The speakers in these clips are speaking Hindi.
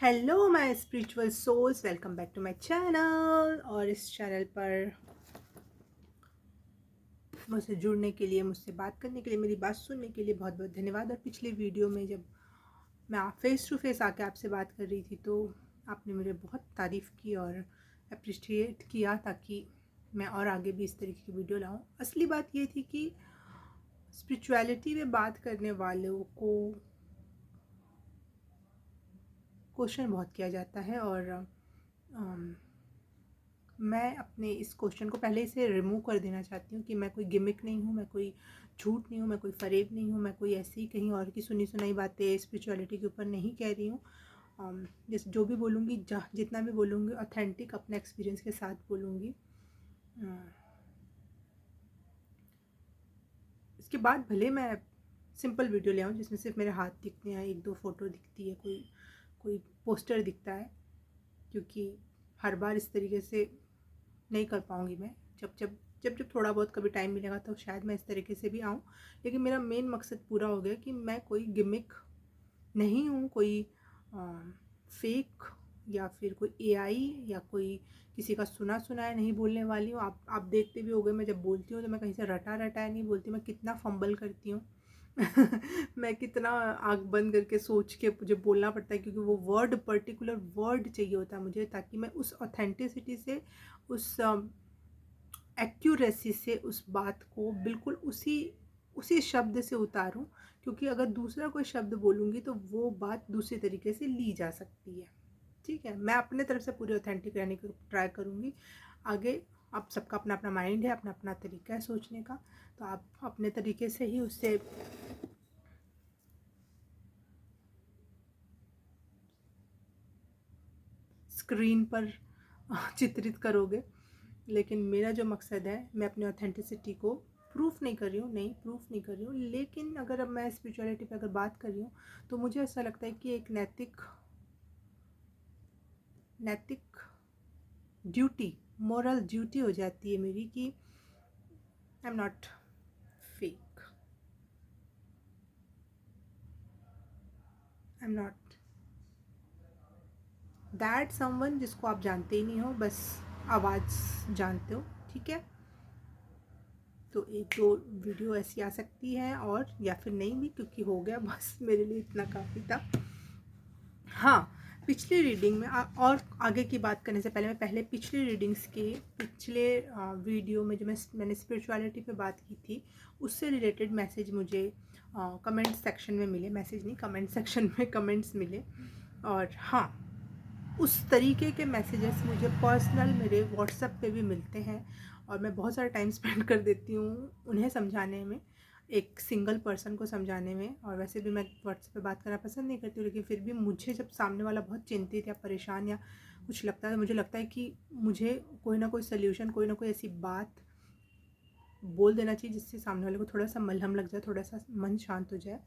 Hello my spiritual souls, welcome back to my channel. और इस चैनल पर मुझसे जुड़ने के लिए, मुझसे बात करने के लिए, मेरी बात सुनने के लिए बहुत बहुत धन्यवाद। और पिछले वीडियो में जब मैं फेस टू फेस आके आपसे बात कर रही थी तो आपने मुझे बहुत तारीफ़ की और अप्रिशिएट किया ताकि मैं और आगे भी इस तरीके की वीडियो लाऊं। असली बात ये थी कि स्पिरिचुअलिटी में बात करने वालों को क्वेश्चन बहुत किया जाता है और मैं अपने इस क्वेश्चन को पहले से रिमूव कर देना चाहती हूँ कि मैं कोई गिमिक नहीं हूँ, मैं कोई झूठ नहीं हूँ, मैं कोई फ़रेब नहीं हूँ, मैं कोई ऐसी कहीं और की सुनी सुनाई बातें स्पिरिचुअलिटी के ऊपर नहीं कह रही हूँ। जैसे जो भी बोलूँगी, जितना भी बोलूँगी ऑथेंटिक अपने एक्सपीरियंस के साथ बोलूँगी। इसके बाद भले मैं सिंपल वीडियो ले आऊँ जिसमें सिर्फ मेरे हाथ दिखते हैं, एक दो फ़ोटो दिखती है, कोई कोई पोस्टर दिखता है, क्योंकि हर बार इस तरीके से नहीं कर पाऊँगी मैं। जब थोड़ा बहुत कभी टाइम मिलेगा तो शायद मैं इस तरीके से भी आऊँ, लेकिन मेरा मेन मकसद पूरा हो गया कि मैं कोई गिमिक नहीं हूँ, कोई फेक या फिर कोई एआई या कोई किसी का सुना सुनाया नहीं बोलने वाली हूँ। आप देखते भी होंगे मैं जब बोलती हूँ तो मैं कहीं से रटा रटाया नहीं बोलती, मैं कितना फंबल करती हूँ। मैं कितना आँख बंद करके सोच के मुझे बोलना पड़ता है, क्योंकि वो पर्टिकुलर वर्ड चाहिए होता है मुझे, ताकि मैं उस ऑथेंटिसिटी से, उस एक्यूरेसी से उस बात को बिल्कुल उसी उसी शब्द से उतारूं। क्योंकि अगर दूसरा कोई शब्द बोलूँगी तो वो बात दूसरे तरीके से ली जा सकती है। ठीक है, मैं अपने तरफ से पूरी ऑथेंटिक रहने की ट्राई करूँगी। आगे आप सबका अपना अपना माइंड है, अपना अपना तरीका है सोचने का, तो आप अपने तरीके से ही उससे स्क्रीन पर चित्रित करोगे। लेकिन मेरा जो मकसद है, मैं अपनी ऑथेंटिसिटी को प्रूफ नहीं कर रही हूँ, नहीं प्रूफ नहीं कर रही हूँ, लेकिन अगर अब मैं स्पिरिचुअलिटी पे अगर बात कर रही हूँ तो मुझे ऐसा लगता है कि एक नैतिक ड्यूटी, मोरल ड्यूटी हो जाती है मेरी कि I am not fake, I am not that someone जिसको आप जानते ही नहीं हो, बस आवाज़ जानते हो। ठीक है, तो एक दो वीडियो ऐसी आ सकती है और या फिर नहीं भी, क्योंकि हो गया बस, मेरे लिए इतना काफ़ी था। हाँ, पिछली रीडिंग में और आगे की बात करने से पहले मैं पहले पिछली रीडिंग्स के पिछले वीडियो में जो मैंने स्पिरिचुअलिटी पे बात की थी उससे रिलेटेड मैसेज मुझे कमेंट सेक्शन में मिले, मैसेज नहीं, कमेंट सेक्शन में कमेंट्स मिले। और हाँ, उस तरीके के मैसेजेस मुझे पर्सनल मेरे व्हाट्सएप पे भी मिलते हैं और मैं बहुत सारा टाइम स्पेंड कर देती हूँ उन्हें समझाने में, एक सिंगल पर्सन को समझाने में। और वैसे भी मैं व्हाट्सएप पे बात करना पसंद नहीं करती हूँ, लेकिन फिर भी मुझे जब सामने वाला बहुत चिंतित या परेशान या कुछ लगता है तो मुझे लगता है कि मुझे कोई ना कोई सल्यूशन, कोई ना कोई ऐसी बात बोल देना चाहिए जिससे सामने वाले को थोड़ा सा मलहम लग जाए, थोड़ा सा मन शांत हो जाए।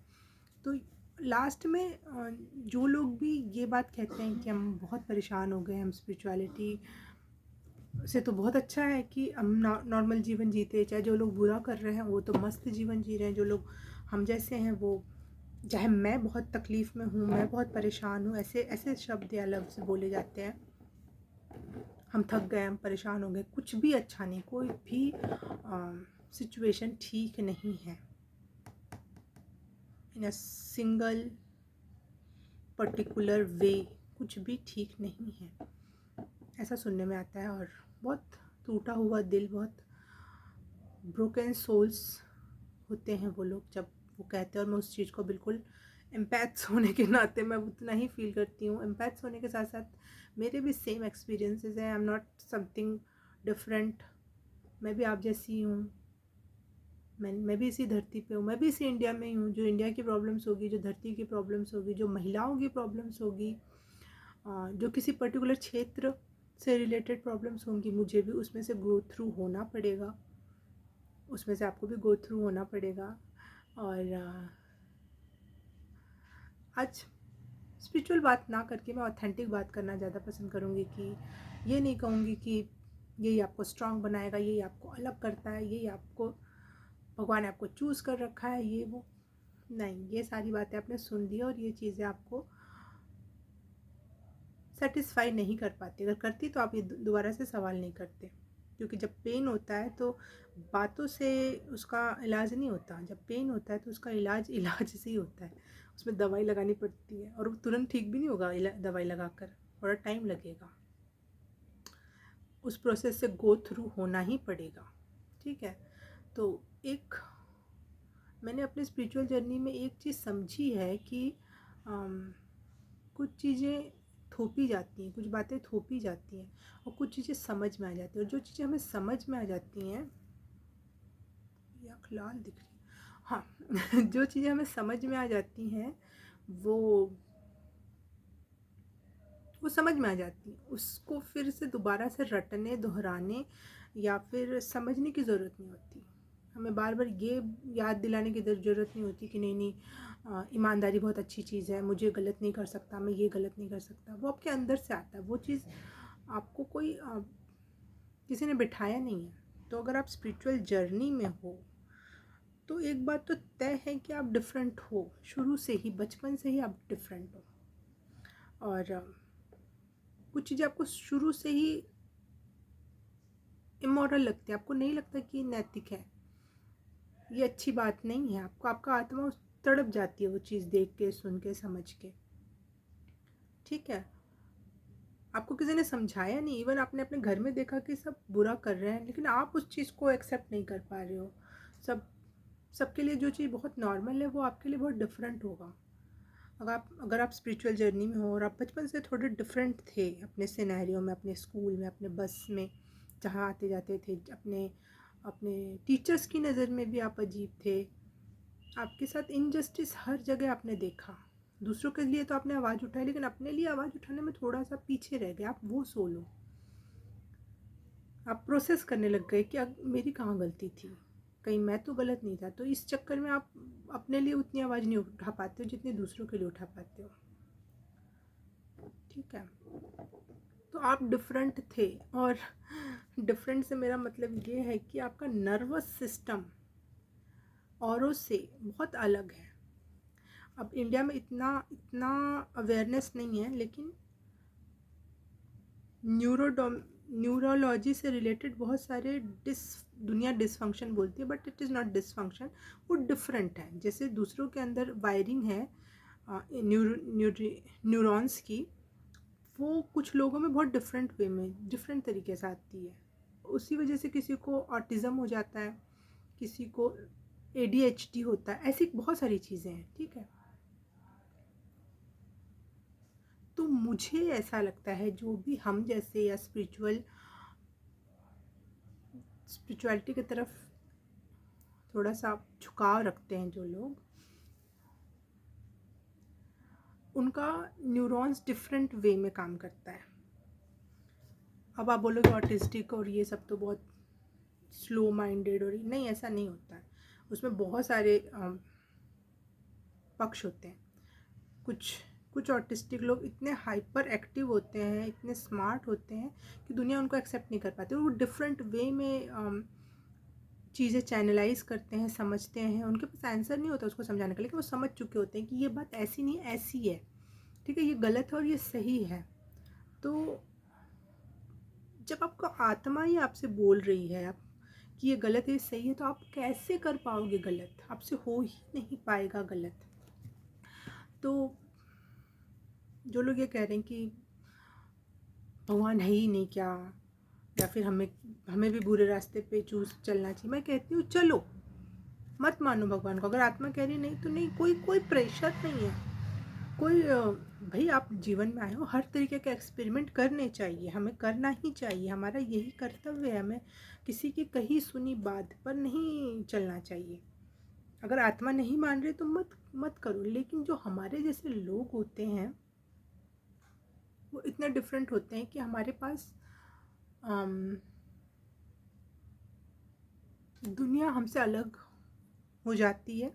तो लास्ट में जो लोग भी ये बात कहते हैं कि हम बहुत परेशान हो गए, हम स्पिरिचुअलिटी से तो बहुत अच्छा है कि हम नॉर्मल जीवन जीते, चाहे जो लोग बुरा कर रहे हैं वो तो मस्त जीवन जी रहे हैं, जो लोग हम जैसे हैं वो, चाहे मैं बहुत तकलीफ़ में हूँ, मैं बहुत परेशान हूँ, ऐसे ऐसे शब्द या लफ्ज़ बोले जाते हैं, हम थक गए, हम परेशान हो गए, कुछ भी अच्छा नहीं, कोई भी सिचुएशन ठीक नहीं है इन अ सिंगल पर्टिकुलर वे, कुछ भी ठीक नहीं है, ऐसा सुनने में आता है। और बहुत टूटा हुआ दिल, बहुत ब्रोकन सोल्स होते हैं वो लोग जब वो कहते हैं, और मैं उस चीज़ को बिल्कुल एम्पैथ्स होने के नाते मैं उतना ही फील करती हूँ। एम्पैथ्स होने के साथ साथ मेरे भी सेम एक्सपीरियंसेस हैं, I am not something different, मैं भी आप जैसी हूँ, मैं भी इसी धरती पे हूँ, मैं भी इसी इंडिया में ही हूँ। जो इंडिया की प्रॉब्लम्स होगी, जो धरती की प्रॉब्लम्स होगी, जो महिलाओं की प्रॉब्लम्स होगी, जो किसी पर्टिकुलर क्षेत्र से रिलेटेड प्रॉब्लम्स होंगी, मुझे भी उसमें से गो थ्रू होना पड़ेगा, उसमें से आपको भी गो थ्रू होना पड़ेगा। और आज स्पिरिचुअल बात ना करके मैं ऑथेंटिक बात करना ज़्यादा पसंद करूँगी, कि ये नहीं कहूँगी कि यही आपको स्ट्रांग बनाएगा, यही आपको अलग करता है, यही आपको भगवान ने आपको चूज़ कर रखा है, ये वो नहीं, ये सारी बातें आपने सुन ली और ये चीज़ें आपको सेटिस्फाई नहीं कर पाती। अगर करती तो आप ये दोबारा से सवाल नहीं करते, क्योंकि जब पेन होता है तो बातों से उसका इलाज नहीं होता। जब पेन होता है तो उसका इलाज इलाज से ही होता है, उसमें दवाई लगानी पड़ती है और वो तुरंत ठीक भी नहीं होगा। दवाई लगाकर थोड़ा टाइम लगेगा, उस प्रोसेस से गो थ्रू होना ही पड़ेगा, ठीक है। तो एक मैंने अपनी स्पिरिचुअल जर्नी में एक चीज़ समझी है कि कुछ चीज़ें थोपी जाती हैं, कुछ बातें थोपी जाती हैं और कुछ चीज़ें समझ में आ जाती हैं। और जो चीज़ें हमें समझ में आ जाती हैं, या लाल दिख रही है, हाँ जो चीज़ें हमें समझ में आ जाती हैं वो समझ में आ जाती हैं। उसको फिर से दोबारा से रटने, दोहराने या फिर समझने की ज़रूरत नहीं होती। हमें बार बार ये याद दिलाने की ज़रूरत नहीं होती कि नहीं ईमानदारी बहुत अच्छी चीज़ है, मुझे गलत नहीं कर सकता, मैं ये गलत नहीं कर सकता। वो आपके अंदर से आता है, वो चीज़ आपको कोई किसी ने बिठाया नहीं है। तो अगर आप स्पिरिचुअल जर्नी में हो तो एक बात तो तय है कि आप डिफरेंट हो, शुरू से ही, बचपन से ही आप डिफरेंट हो। और कुछ चीज़ें आपको शुरू से ही इमोरल लगती है, आपको नहीं लगता कि नैतिक है, ये अच्छी बात नहीं है। आपको, आपका आत्मा तड़प जाती है वो चीज़ देख के, सुन के, समझ के, ठीक है। आपको किसी ने समझाया नहीं, इवन आपने अपने घर में देखा कि सब बुरा कर रहे हैं, लेकिन आप उस चीज़ को एक्सेप्ट नहीं कर पा रहे हो। सबके लिए जो चीज़ बहुत नॉर्मल है वो आपके लिए बहुत डिफरेंट होगा। अगर आप स्पिरिचुअल जर्नी में हो और आप बचपन से थोड़े डिफरेंट थे अपने सिनेरियो में, अपने स्कूल में, अपने बस में जहाँ आते जाते थे, अपने अपने टीचर्स की नज़र में भी आप अजीब थे, आपके साथ इनजस्टिस हर जगह आपने देखा। दूसरों के लिए तो आपने आवाज़ उठाई, लेकिन अपने लिए आवाज़ उठाने में थोड़ा सा पीछे रह गए आप। वो सोलो आप प्रोसेस करने लग गए कि अब मेरी कहाँ गलती थी, कहीं मैं तो गलत नहीं था। तो इस चक्कर में आप अपने लिए उतनी आवाज़ नहीं उठा पाते हो जितनी दूसरों के लिए उठा पाते हो, ठीक है। तो आप डिफरेंट थे, और डिफरेंट से मेरा मतलब ये है कि आपका नर्वस सिस्टम औरों से बहुत अलग है। अब इंडिया में इतना अवेयरनेस नहीं है, लेकिन न्यूरोलॉजी से रिलेटेड बहुत सारे दुनिया डिसफंक्शन बोलती है, but it is not dysfunction, वो डिफरेंट है। जैसे दूसरों के अंदर वायरिंग है न्यूरॉन्स की, वो कुछ लोगों में बहुत डिफरेंट वे में, डिफरेंट तरीके से आती है। उसी वजह से किसी को ऑटिज़म हो जाता है, किसी को ADHD होता है, ऐसी बहुत सारी चीज़ें हैं, ठीक है। तो मुझे ऐसा लगता है जो भी हम जैसे या स्पिरिचुअलिटी की तरफ थोड़ा सा झुकाव रखते हैं जो लोग, उनका न्यूरॉन्स डिफरेंट वे में काम करता है। अब आप बोलोगे ऑटिस्टिक और ये सब तो बहुत स्लो माइंडेड, और नहीं, ऐसा नहीं होता है। उसमें बहुत सारे पक्ष होते हैं। कुछ ऑटिस्टिक लोग इतने हाइपर एक्टिव होते हैं, इतने स्मार्ट होते हैं कि दुनिया उनको एक्सेप्ट नहीं कर पाती। वो डिफरेंट वे में चीज़ें चैनलाइज करते हैं, समझते हैं। उनके पास आंसर नहीं होता उसको समझाने का, लेकिन वो समझ चुके होते हैं कि ये बात ऐसी नहीं, ऐसी है, ठीक है, ये गलत है और ये सही है। तो जब आपका आत्मा ही आपसे बोल रही है आप कि ये गलत है, सही है, तो आप कैसे कर पाओगे गलत? आपसे हो ही नहीं पाएगा गलत। तो जो लोग ये कह रहे हैं कि भगवान है ही नहीं क्या, या फिर हमें भी बुरे रास्ते पे चलना चाहिए, मैं कहती हूँ चलो, मत मानो भगवान को। अगर आत्मा कह रही नहीं तो नहीं, कोई प्रेशर नहीं है, कोई भाई आप जीवन में आए हो, हर तरीके के एक्सपेरिमेंट करने चाहिए, हमें करना ही चाहिए, हमारा यही कर्तव्य है। हमें किसी की कही सुनी बात पर नहीं चलना चाहिए। अगर आत्मा नहीं मान रही तो मत करो। लेकिन जो हमारे जैसे लोग होते हैं वो इतने डिफरेंट होते हैं कि हमारे पास दुनिया हमसे अलग हो जाती है,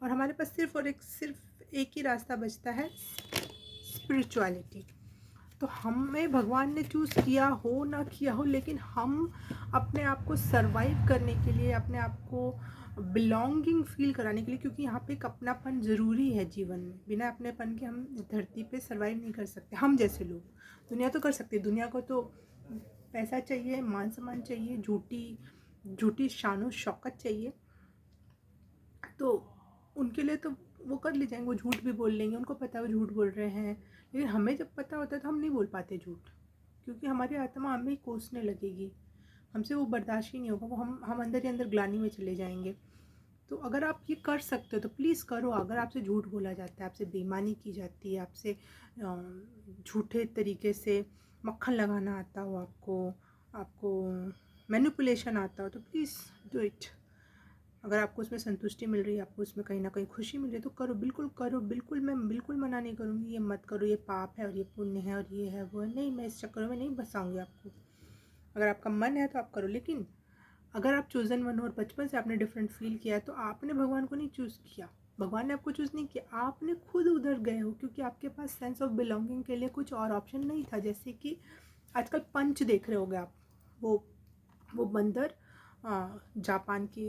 और हमारे पास सिर्फ एक ही रास्ता बचता है, स्पिरिचुअलिटी। तो हमें भगवान ने चूज़ किया हो ना किया हो, लेकिन हम अपने आप को सर्वाइव करने के लिए, अपने आप को बिलोंगिंग फील कराने के लिए, क्योंकि यहाँ पे एक अपनापन ज़रूरी है जीवन में। बिना अपनेपन के हम इस धरती पे सर्वाइव नहीं कर सकते। हम जैसे लोग, दुनिया तो कर सकते, दुनिया को तो पैसा चाहिए, मान सम्मान चाहिए, झूठी शानो शौकत चाहिए, तो उनके लिए तो वो कर ले जाएंगे, वो झूठ भी बोल लेंगे, उनको पता है वो झूठ बोल रहे हैं। लेकिन हमें जब पता होता है तो हम नहीं बोल पाते झूठ, क्योंकि हमारी आत्मा हमें ही कोसने लगेगी, हमसे वो बर्दाश्त ही नहीं होगा, वो हम अंदर ही अंदर ग्लानि में चले जाएंगे। तो अगर आप ये कर सकते हो तो प्लीज़ करो। अगर आपसे झूठ बोला जाता है, आपसे बेईमानी की जाती है, आपसे झूठे तरीके से मक्खन लगाना आता हो, आपको मैनिपुलेशन आता हो, तो प्लीज़ डू इट। अगर आपको उसमें संतुष्टि मिल रही है, आपको उसमें कहीं ना कहीं खुशी मिल रही है, तो करो, बिल्कुल करो। बिल्कुल, मैं बिल्कुल मना नहीं करूँगी ये मत करो, ये पाप है और ये पुण्य है और ये है वो है, नहीं, मैं इस चक्कर में नहीं फंसाऊँगी आपको। अगर आपका मन है तो आप करो, लेकिन अगर आप चूज़न वन हो और बचपन से आपने डिफरेंट फील किया है, तो आपने भगवान को नहीं चूज़ किया, भगवान ने आपको चूज़ नहीं किया, आपने खुद उधर गए हो, क्योंकि आपके पास सेंस ऑफ बिलोंगिंग के लिए कुछ और ऑप्शन नहीं था। जैसे कि आजकल पंच देख रहे होगे आप, वो बंदर जापान की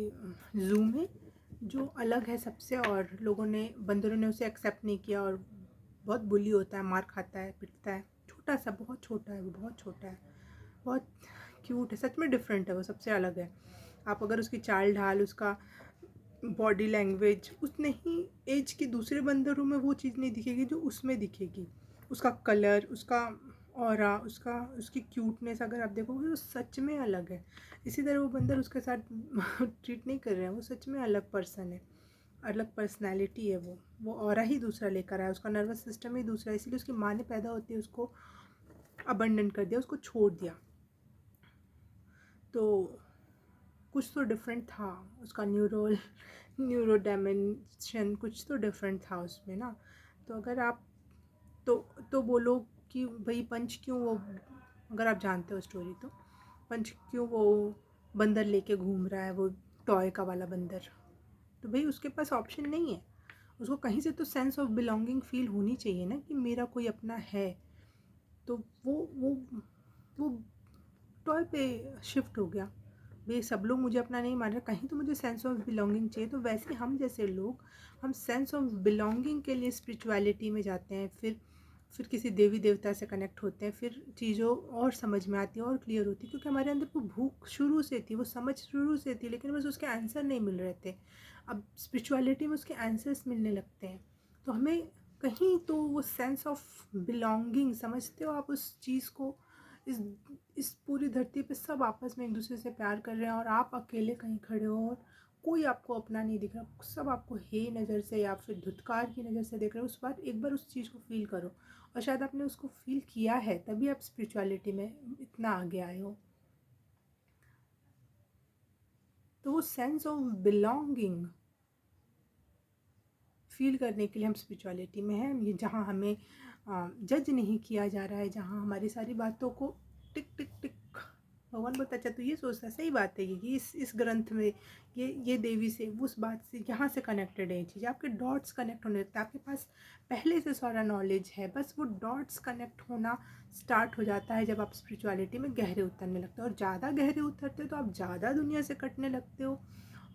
ज़ू में जो अलग है सबसे, और बंदरों ने उसे एक्सेप्ट नहीं किया और बहुत बुली होता है, मार खाता है, पिटता है, छोटा सा, बहुत छोटा है, वो बहुत छोटा है, बहुत क्यूट है, सच में डिफरेंट है, वो सबसे अलग है। आप अगर उसकी चाल ढाल, उसका बॉडी लैंग्वेज, उतने ही एज के दूसरे बंदरों में वो चीज़ नहीं दिखेगी जो उसमें दिखेगी। उसका कलर, उसका ऑरा, उसकी क्यूटनेस अगर आप देखोगे वो सच में अलग है। इसी तरह वो बंदर उसके साथ ट्रीट नहीं कर रहे हैं, वो सच में अलग पर्सन है, अलग पर्सनैलिटी है, वो ऑरा ही दूसरा लेकर आया, उसका नर्वस सिस्टम ही दूसरा है। इसीलिए उसकी माँ ने पैदा होते ही उसको अबंडन कर दिया, उसको छोड़ दिया। तो कुछ तो डिफरेंट था, उसका न्यूरो डायमेंशन कुछ तो डिफरेंट था उसमें ना। तो अगर आप तो बोलो कि भाई पंच क्यों वो, अगर आप जानते हो स्टोरी, तो पंच क्यों वो बंदर लेके घूम रहा है, वो टॉय का वाला बंदर, तो भाई उसके पास ऑप्शन नहीं है। उसको कहीं से तो सेंस ऑफ बिलोंगिंग फील होनी चाहिए ना, कि मेरा कोई अपना है। तो वो टॉय पे शिफ्ट हो गया, वे सब लोग मुझे अपना नहीं मान रहे, कहीं तो मुझे सेंस ऑफ बिलोंगिंग चाहिए। तो वैसे हम जैसे लोग, हम सेंस ऑफ बिलोंगिंग के लिए स्पिरिचुअलिटी में जाते हैं, फिर किसी देवी देवता से कनेक्ट होते हैं, फिर चीज़ों और समझ में आती है और क्लियर होती है, क्योंकि हमारे अंदर वो भूख शुरू से थी, वो समझ शुरू से थी, लेकिन बस उसके आंसर नहीं मिल रहे थे। अब स्पिरिचुअलिटी में उसके आंसर्स मिलने लगते हैं, तो हमें कहीं तो वो सेंस ऑफ बिलोंगिंग, समझते हो आप उस चीज़ को, इस पूरी धरती पे सब आपस में एक दूसरे से प्यार कर रहे हैं और आप अकेले कहीं खड़े हो और कोई आपको अपना नहीं दिख रहा, सब आपको हे नज़र से या फिर धुतकार की नज़र से देख रहे हो। एक बार उस चीज़ को फील करो, और शायद आपने उसको फील किया है, तभी आप स्पिरिचुअलिटी में इतना आगे आए हो। तो वो सेंस ऑफ बिलोंगिंग फील करने के लिए हम स्पिरिचुअलिटी में हैं, ये जहाँ हमें जज नहीं किया जा रहा है, जहाँ हमारी सारी बातों को टिक टिक टिक भगवान बहुत अच्छा, तो ये सोचता है सही बात है ये, इस ग्रंथ में ये देवी से, उस बात से, यहाँ से कनेक्टेड है ये चीज़, आपके डॉट्स कनेक्ट होने लगते हैं, आपके पास पहले से सारा नॉलेज है, बस वो डॉट्स कनेक्ट होना स्टार्ट हो जाता है जब आप स्पिरिचुअलिटी में गहरे उतरने लगते हो। और ज़्यादा गहरे उतरते हो तो आप ज़्यादा दुनिया से कटने लगते हो,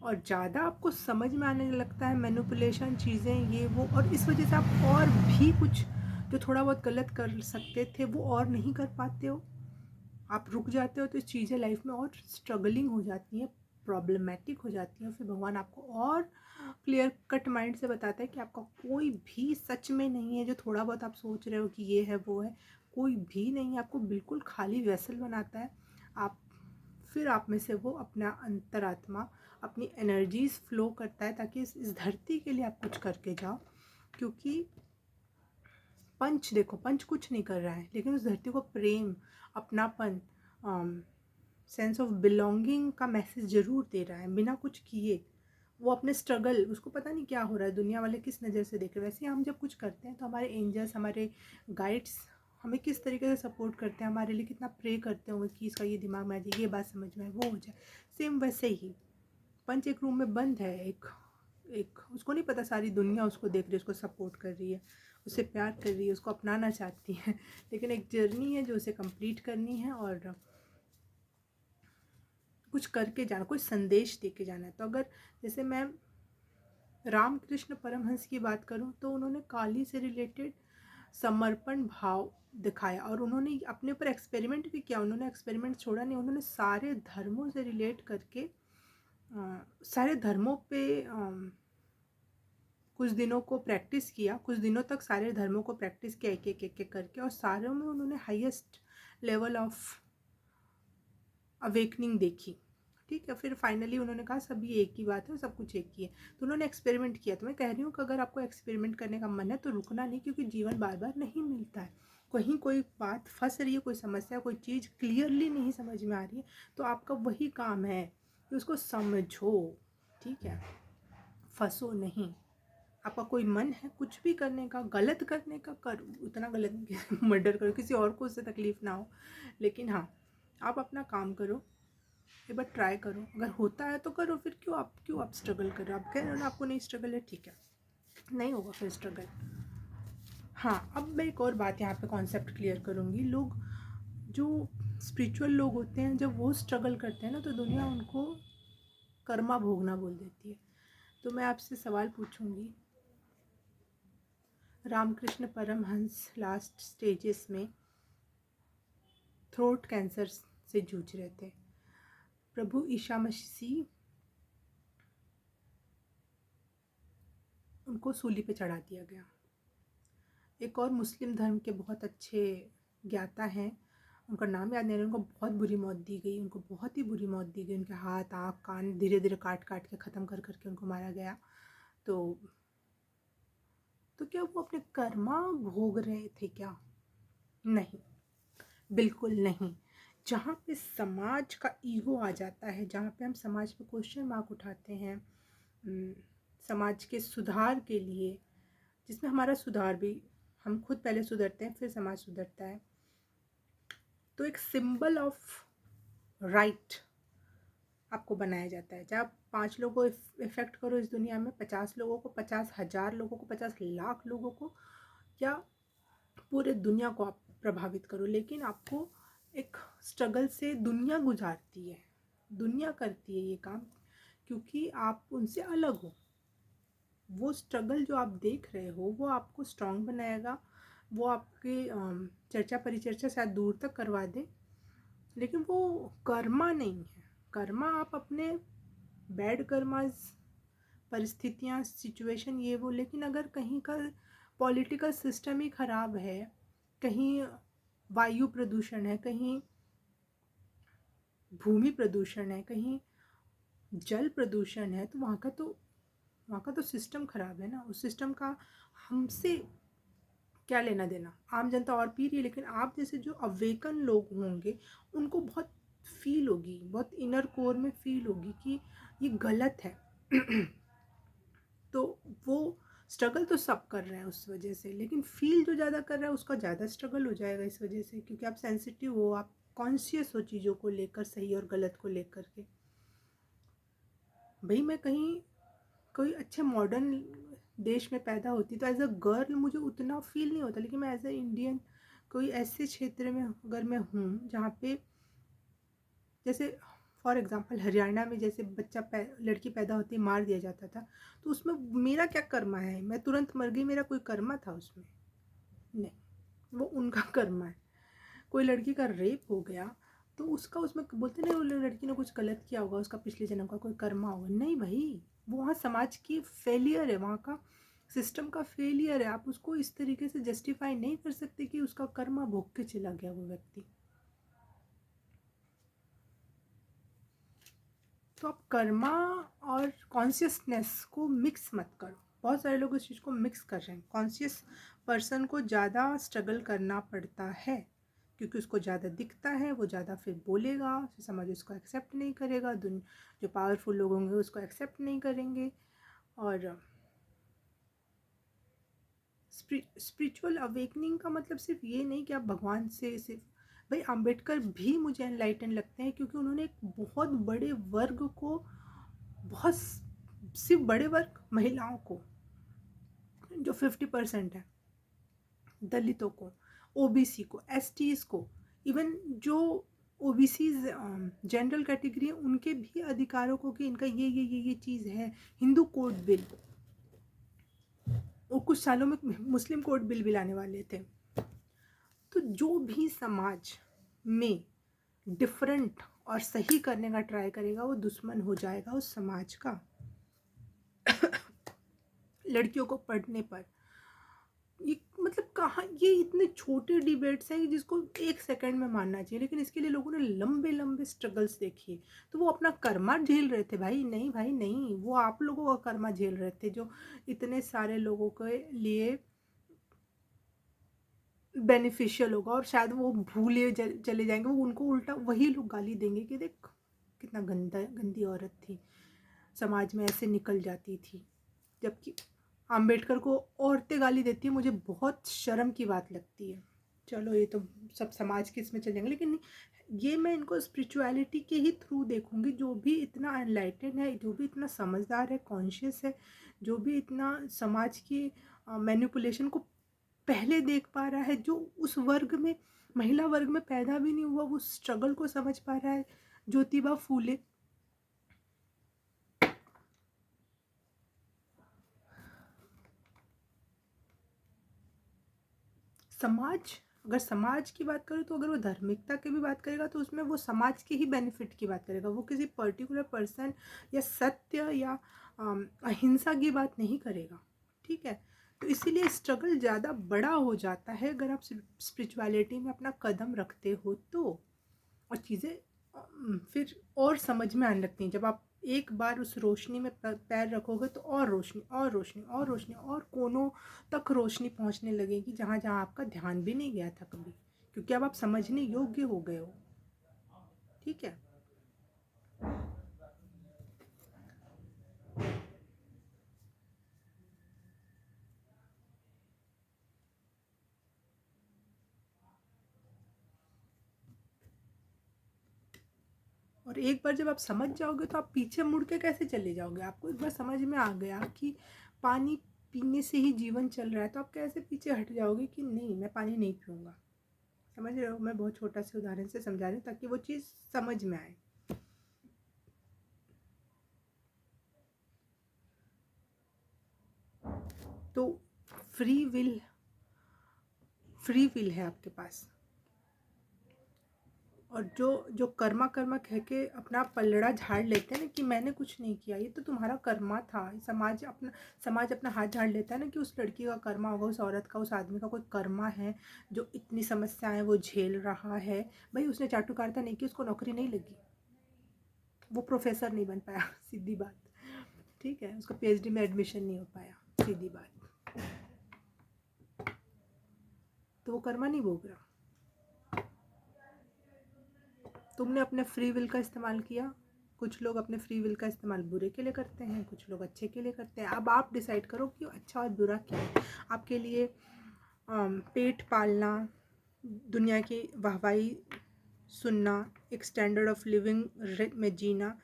और ज़्यादा आपको समझ में आने लगता है मैनिपुलेशन चीज़ें, ये वो, और इस वजह से आप और भी कुछ जो थोड़ा बहुत गलत कर सकते थे वो और नहीं कर पाते हो, आप रुक जाते हो। तो इस चीज़ें लाइफ में और स्ट्रगलिंग हो जाती हैं, प्रॉब्लमेटिक हो जाती हैं, फिर भगवान आपको और क्लियर कट माइंड से बताता है कि आपका कोई भी सच में नहीं है, जो थोड़ा बहुत आप सोच रहे हो कि ये है वो है, कोई भी नहीं है, आपको बिल्कुल खाली वेसल बनाता है। आप फिर आप में से वो अपना अंतरात्मा, अपनी एनर्जीज फ्लो करता है, ताकि इस धरती के लिए आप कुछ करके जाओ। क्योंकि पंच देखो, पंच कुछ नहीं कर रहा है, लेकिन उस धरती को प्रेम, अपनापन, सेंस ऑफ बिलोंगिंग का मैसेज ज़रूर दे रहा है बिना कुछ किए। वो अपने स्ट्रगल, उसको पता नहीं क्या हो रहा है, दुनिया वाले किस नज़र से देख रहे हैं। वैसे हम जब कुछ करते हैं तो हमारे एंजल्स, हमारे गाइड्स हमें किस तरीके से सपोर्ट करते हैं, हमारे लिए कितना प्रे करते होंगे कि इसका ये दिमाग में आ जाए, ये बात समझ में आए, वो हो जाए। सेम वैसे ही पंच एक रूम में बंद है, एक एक उसको नहीं पता सारी दुनिया उसको देख रही है, उसको सपोर्ट कर रही है, उसे प्यार कर रही है, उसको अपनाना चाहती है, लेकिन एक जर्नी है जो उसे कंप्लीट करनी है और कुछ करके जाना, कोई संदेश दे के जाना है। तो अगर जैसे मैं रामकृष्ण परमहंस की बात करूं तो उन्होंने काली से रिलेटेड समर्पण भाव दिखाया और उन्होंने अपने ऊपर एक्सपेरिमेंट भी किया। उन्होंने एक्सपेरिमेंट छोड़ा नहीं, उन्होंने सारे धर्मों से रिलेट करके सारे धर्मों पे कुछ दिनों को प्रैक्टिस किया, कुछ दिनों तक सारे धर्मों को प्रैक्टिस किया एक एक एक एक करके, और सारों में उन्होंने हाईएस्ट लेवल ऑफ अवेकनिंग देखी। ठीक है, फिर फाइनली उन्होंने कहा सभी एक ही बात है, सब कुछ एक ही है। तो उन्होंने एक्सपेरिमेंट किया। तो मैं कह रही हूँ कि अगर आपको एक्सपेरिमेंट करने का मन है तो रुकना नहीं, क्योंकि जीवन बार बार नहीं मिलता है। कहीं कोई बात फंस रही है, कोई समस्या, कोई चीज़ क्लियरली नहीं समझ में आ रही है, तो आपका वही काम है कि उसको समझो। ठीक है, फंसो नहीं। आपका कोई मन है कुछ भी करने का, गलत करने का, करो। उतना गलत मर्डर करो, किसी और को उससे तकलीफ ना हो, लेकिन हाँ आप अपना काम करो, एक बार ट्राई करो। अगर होता है तो करो, फिर क्यों आप स्ट्रगल कर रहे हो? आप कह रहे हो ना आपको नहीं स्ट्रगल है, ठीक है, नहीं होगा फिर स्ट्रगल। हाँ, अब मैं एक और बात यहाँ पे कॉन्सेप्ट क्लियर करूँगी। लोग जो स्पिरिचुअल लोग होते हैं, जब वो स्ट्रगल करते हैं ना तो दुनिया उनको कर्मा भोगना बोल देती है। तो मैं आपसे सवाल पूछूंगी, रामकृष्ण परमहंस लास्ट स्टेजेस में थ्रोट कैंसर से जूझ रहे थे। प्रभु ईसा मसीह उनको सूली पे चढ़ा दिया गया। एक और मुस्लिम धर्म के बहुत अच्छे ज्ञाता हैं, उनका नाम याद नहीं, उनको बहुत बुरी मौत दी गई, उनको बहुत ही बुरी मौत दी गई। उनके हाथ, आँख, कान धीरे धीरे काट काट के ख़त्म कर करके उनको मारा गया। तो क्या वो अपने कर्मा भोग रहे थे क्या? नहीं, बिल्कुल नहीं। जहाँ पे समाज का ईगो आ जाता है, जहाँ पे हम समाज पे क्वेश्चन मार्क उठाते हैं समाज के सुधार के लिए, जिसमें हमारा सुधार भी, हम खुद पहले सुधरते हैं फिर समाज सुधरता है, तो एक सिंबल ऑफ राइट आपको बनाया जाता है। जब आप 5 लोगों को इफेक्ट करो इस दुनिया में, 50 लोगों को, 50,000 लोगों को, 50 लाख लोगों को, या पूरे दुनिया को आप प्रभावित करो, लेकिन आपको एक स्ट्रगल से दुनिया गुजारती है, दुनिया करती है ये काम, क्योंकि आप उनसे अलग हो। वो स्ट्रगल जो आप देख रहे हो वो आपको स्ट्रांग बनाएगा, वो आपके चर्चा परिचर्चा शायद दूर तक करवा दे, लेकिन वो कर्मा नहीं है। कर्मा आप अपने बैड कर्माज, परिस्थितियाँ, सिचुएशन, ये वो, लेकिन अगर कहीं का पॉलिटिकल सिस्टम ही ख़राब है, कहीं वायु प्रदूषण है, कहीं भूमि प्रदूषण है, कहीं जल प्रदूषण है, तो वहाँ का तो सिस्टम ख़राब है ना। उस सिस्टम का हमसे क्या लेना देना? आम जनता और पी रही है, लेकिन आप जैसे जो अवेकन लोग होंगे उनको बहुत फील होगी, बहुत इनर कोर में फील होगी कि ये गलत है। तो वो स्ट्रगल तो सब कर रहे हैं उस वजह से, लेकिन फील जो ज़्यादा कर रहा है उसका ज़्यादा स्ट्रगल हो जाएगा इस वजह से, क्योंकि आप सेंसिटिव हो, आप कॉन्शियस हो चीज़ों को लेकर, सही और गलत को लेकर के। भाई मैं कहीं कोई अच्छे मॉडर्न देश में पैदा होती तो एज अ गर्ल मुझे उतना फील नहीं होता, लेकिन मैं एज अ इंडियन कोई ऐसे क्षेत्र में अगर मैं हूँ जहाँ पे, जैसे फॉर एग्जांपल हरियाणा में जैसे लड़की पैदा होती मार दिया जाता था, तो उसमें मेरा क्या कर्मा है? मैं तुरंत मर गई, मेरा कोई कर्मा था उसमें? नहीं, वो उनका कर्मा है। कोई लड़की का रेप हो गया तो उसका, उसमें बोलते नहीं वो लड़की ने कुछ गलत किया होगा, उसका पिछले जन्म का कोई कर्मा होगा। नहीं भाई, वो वहाँ समाज की फेलियर है, वहाँ का सिस्टम का फेलियर है। आप उसको इस तरीके से जस्टिफाई नहीं कर सकते कि उसका कर्मा भोग के चला गया वो व्यक्ति। तो आप कर्मा और कॉन्शियसनेस को मिक्स मत करो। बहुत सारे लोग इस चीज़ को मिक्स कर रहे हैं। कॉन्शियस पर्सन को ज़्यादा स्ट्रगल करना पड़ता है, क्योंकि उसको ज़्यादा दिखता है, वो ज़्यादा फिर बोलेगा, समाज उसको एक्सेप्ट नहीं करेगा, जो पावरफुल लोग होंगे उसको एक्सेप्ट नहीं करेंगे। और स्पिरिचुअल अवेकनिंग का मतलब सिर्फ ये नहीं कि आप भगवान से सिर्फ, भाई अम्बेडकर भी मुझे एनलाइटन लगते हैं, क्योंकि उन्होंने एक बहुत बड़े वर्ग को, बहुत सिर्फ बड़े वर्ग महिलाओं को जो 50% है, दलितों को, ओबीसी को, एसटीज को, इवन जो ओबीसीज जनरल कैटेगरी है उनके भी अधिकारों को कि इनका ये चीज़ है। हिंदू कोड बिल और कुछ सालों में मुस्लिम कोड बिल भी लाने वाले थे। तो जो भी समाज में डिफरेंट और सही करने का ट्राई करेगा वो दुश्मन हो जाएगा उस समाज का। लड़कियों को पढ़ने पर ये मतलब कहाँ, ये इतने छोटे डिबेट्स हैं जिसको एक सेकंड में मानना चाहिए, लेकिन इसके लिए लोगों ने लंबे लंबे स्ट्रगल्स देखिए। तो वो अपना कर्मा झेल रहे थे भाई नहीं, वो आप लोगों का कर्मा झेल रहे थे जो इतने सारे लोगों के लिए बेनिफिशियल होगा। और शायद वो भूले चले जाएंगे, वो उनको उल्टा वही लोग गाली देंगे कि देख कितना गंदी औरत थी, समाज में ऐसे निकल जाती थी। जबकि अंबेडकर को औरतें गाली देती है, मुझे बहुत शर्म की बात लगती है। चलो ये तो सब समाज के इसमें चलेंगे, लेकिन ये मैं इनको स्पिरिचुअलिटी के ही थ्रू देखूंगी। जो भी इतना एनलाइटेड है, जो भी इतना समझदार है, कॉन्शियस है, जो भी इतना समाज की मैनिपुलेशन को पहले देख पा रहा है, जो उस वर्ग में, महिला वर्ग में पैदा भी नहीं हुआ, वो स्ट्रगल को समझ पा रहा है। ज्योतिबा फूले, अगर समाज की बात करें तो अगर वो धार्मिकता की भी बात करेगा तो उसमें वो समाज के ही बेनिफिट की बात करेगा, वो किसी पर्टिकुलर पर्सन या सत्य या अहिंसा की बात नहीं करेगा। ठीक है, तो इसीलिए स्ट्रगल ज़्यादा बड़ा हो जाता है अगर आप स्पिरिचुअलिटी में अपना कदम रखते हो तो। और चीज़ें फिर और समझ में आने लगती हैं जब आप एक बार उस रोशनी में पैर रखोगे तो और रोशनी और रोशनी और रोशनी और कोनों तक रोशनी पहुंचने लगेगी जहाँ जहाँ आपका ध्यान भी नहीं गया था कभी, क्योंकि अब आप समझने योग्य हो गए हो। ठीक है, और एक बार जब आप समझ जाओगे तो आप पीछे मुड़ के कैसे चले जाओगे। आपको एक बार समझ में आ गया कि पानी पीने से ही जीवन चल रहा है, तो आप कैसे पीछे हट जाओगे कि नहीं मैं पानी नहीं पीऊँगा। समझ रहे हो, मैं बहुत छोटा से उदाहरण से समझा रही हूँ ताकि वो चीज़ समझ में आए। तो फ्री विल है आपके पास। और जो कर्मा कह के अपना पलड़ा झाड़ लेते हैं ना कि मैंने कुछ नहीं किया, ये तो तुम्हारा कर्मा था। समाज अपना हाथ झाड़ लेता है ना कि उस लड़की का कर्मा होगा, उस औरत का, उस आदमी का कोई कर्मा है जो इतनी समस्याएं वो झेल रहा है। भाई उसने चाटुकारिता नहीं की, उसको नौकरी नहीं लगी, वो प्रोफेसर नहीं बन पाया, सीधी बात। ठीक है, उसका पीएचडी में एडमिशन नहीं हो पाया, सीधी बात। तो वो कर्मा नहीं भोग रहा। तुमने अपने फ्री विल का इस्तेमाल किया। कुछ लोग अपने फ्री विल का इस्तेमाल बुरे के लिए करते हैं, कुछ लोग अच्छे के लिए करते हैं। अब आप डिसाइड करो कि अच्छा और बुरा क्या है आपके लिए। पेट पालना, दुनिया की वाहवाही सुनना, एक स्टैंडर्ड ऑफ लिविंग में जीना,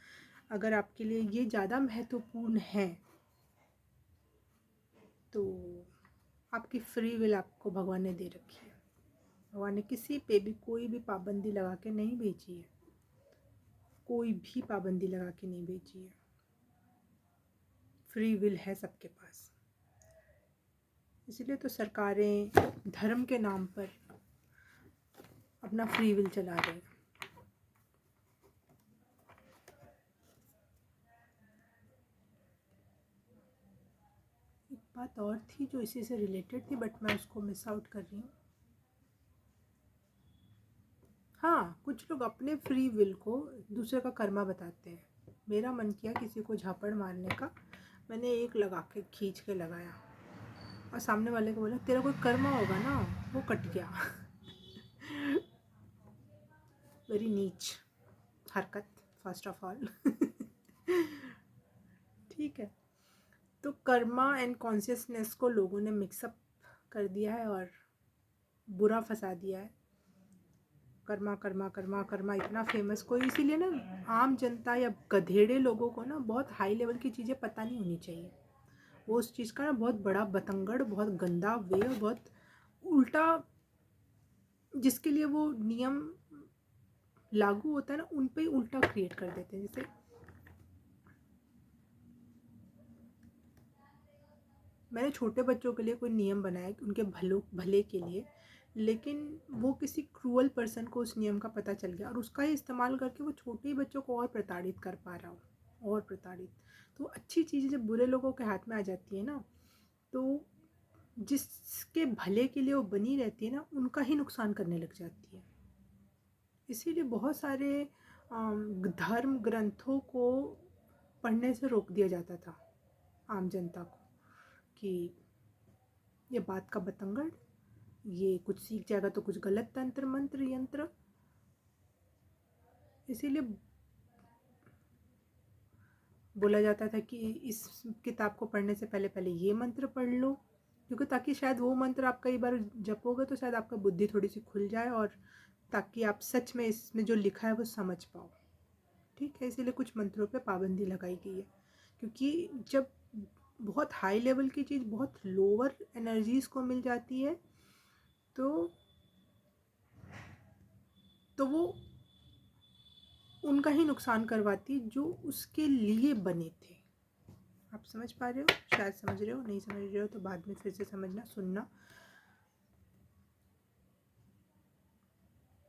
अगर आपके लिए ये ज़्यादा महत्वपूर्ण है तो आपकी फ्री विल आपको भगवान ने दे रखी है। भगवान ने किसी पे भी कोई भी पाबंदी लगा के नहीं भेजी है, कोई भी पाबंदी लगा के नहीं भेजी है। फ्री विल है सबके पास। इसीलिए तो सरकारें धर्म के नाम पर अपना फ्री विल चला रही हैं। एक बात और थी जो इसी से रिलेटेड थी बट मैं उसको मिस आउट कर रही हूँ। हाँ, कुछ लोग अपने फ्री विल को दूसरे का कर्मा बताते हैं। मेरा मन किया किसी को झापड़ मारने का, मैंने एक लगा के खींच के लगाया और सामने वाले को बोला तेरा कोई कर्मा होगा ना, वो कट गया। वेरी नीच हरकत फर्स्ट ऑफ ऑल। ठीक है, तो कर्मा एंड कॉन्शियसनेस को लोगों ने मिक्सअप कर दिया है और बुरा फंसा दिया है। कर्मा कर्मा कर्मा कर्मा इतना फेमस, कोई इसीलिए ना आम जनता या गधेड़े लोगों को ना बहुत हाई लेवल की चीज़ें पता नहीं होनी चाहिए। वो उस चीज़ का ना बहुत बड़ा बतंगड़, बहुत गंदा वे और बहुत उल्टा जिसके लिए वो नियम लागू होता है ना, उन पे ही उल्टा क्रिएट कर देते हैं। जैसे मैंने छोटे बच्चों के लिए कोई नियम बनाया कि उनके भले के लिए, लेकिन वो किसी क्रूअल पर्सन को उस नियम का पता चल गया और उसका ही इस्तेमाल करके वो छोटे ही बच्चों को और प्रताड़ित कर पा रहा हो, और प्रताड़ित। तो अच्छी चीज़ें जब बुरे लोगों के हाथ में आ जाती है ना, तो जिसके भले के लिए वो बनी रहती है ना, उनका ही नुकसान करने लग जाती है। इसीलिए बहुत सारे धर्म ग्रंथों को पढ़ने से रोक दिया जाता था आम जनता को, कि ये बात का बतंगड़, ये कुछ सीख जाएगा तो कुछ गलत तंत्र मंत्र यंत्र। इसीलिए बोला जाता था कि इस किताब को पढ़ने से पहले पहले ये मंत्र पढ़ लो, क्योंकि ताकि शायद वो मंत्र आप कई बार जपोगे तो शायद आपका बुद्धि थोड़ी सी खुल जाए, और ताकि आप सच में इसमें जो लिखा है वो समझ पाओ। ठीक है, इसीलिए कुछ मंत्रों पे पाबंदी लगाई गई है, क्योंकि जब बहुत हाई लेवल की चीज़ बहुत लोअर एनर्जीज को मिल जाती है तो वो उनका ही नुकसान करवाती है जो उसके लिए बने थे। आप समझ पा रहे हो? शायद समझ रहे हो, नहीं समझ रहे हो तो बाद में फिर से समझना, सुनना।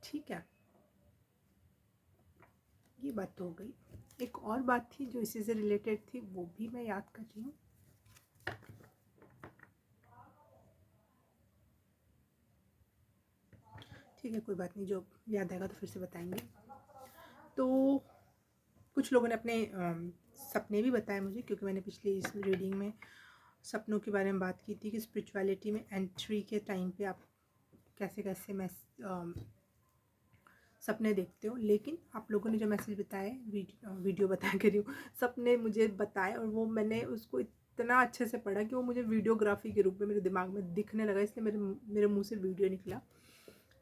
ठीक है, ये बात तो हो गई। एक और बात थी जो इसी से रिलेटेड थी, वो भी मैं याद कर रही हूँ। ठीक है, कोई बात नहीं, जो याद आएगा तो फिर से बताएंगे। तो कुछ लोगों ने अपने सपने भी बताए मुझे, क्योंकि मैंने पिछली इस रीडिंग में सपनों के बारे में बात की थी कि स्पिरिचुअलिटी में एंट्री के टाइम पे आप कैसे कैसे सपने देखते हो। लेकिन आप लोगों ने जो मैसेज बताए, वीडियो बताया कर रही हूँ, सपने मुझे बताए, और वो मैंने उसको इतना अच्छे से पढ़ा कि वो मुझे वीडियोग्राफी के रूप में मेरे दिमाग में दिखने लगा, इसलिए मेरे मुंह से वीडियो निकला।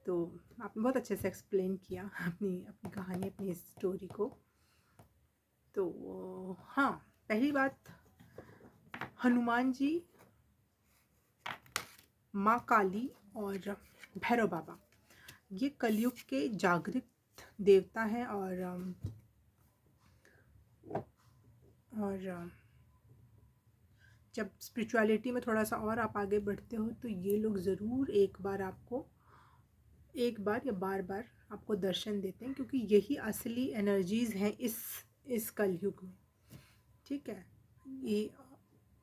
तो आपने बहुत अच्छे से एक्सप्लेन किया अपनी अपनी कहानी, अपनी स्टोरी को। तो हाँ, पहली बात, हनुमान जी, माँ काली और भैरव बाबा, ये कलयुग के जागृत देवता हैं। और जब स्पिरिचुअलिटी में थोड़ा सा और आप आगे बढ़ते हो तो ये लोग ज़रूर एक बार या बार बार आपको दर्शन देते हैं, क्योंकि यही असली एनर्जीज़ हैं इस कलयुग में। ठीक है, ये,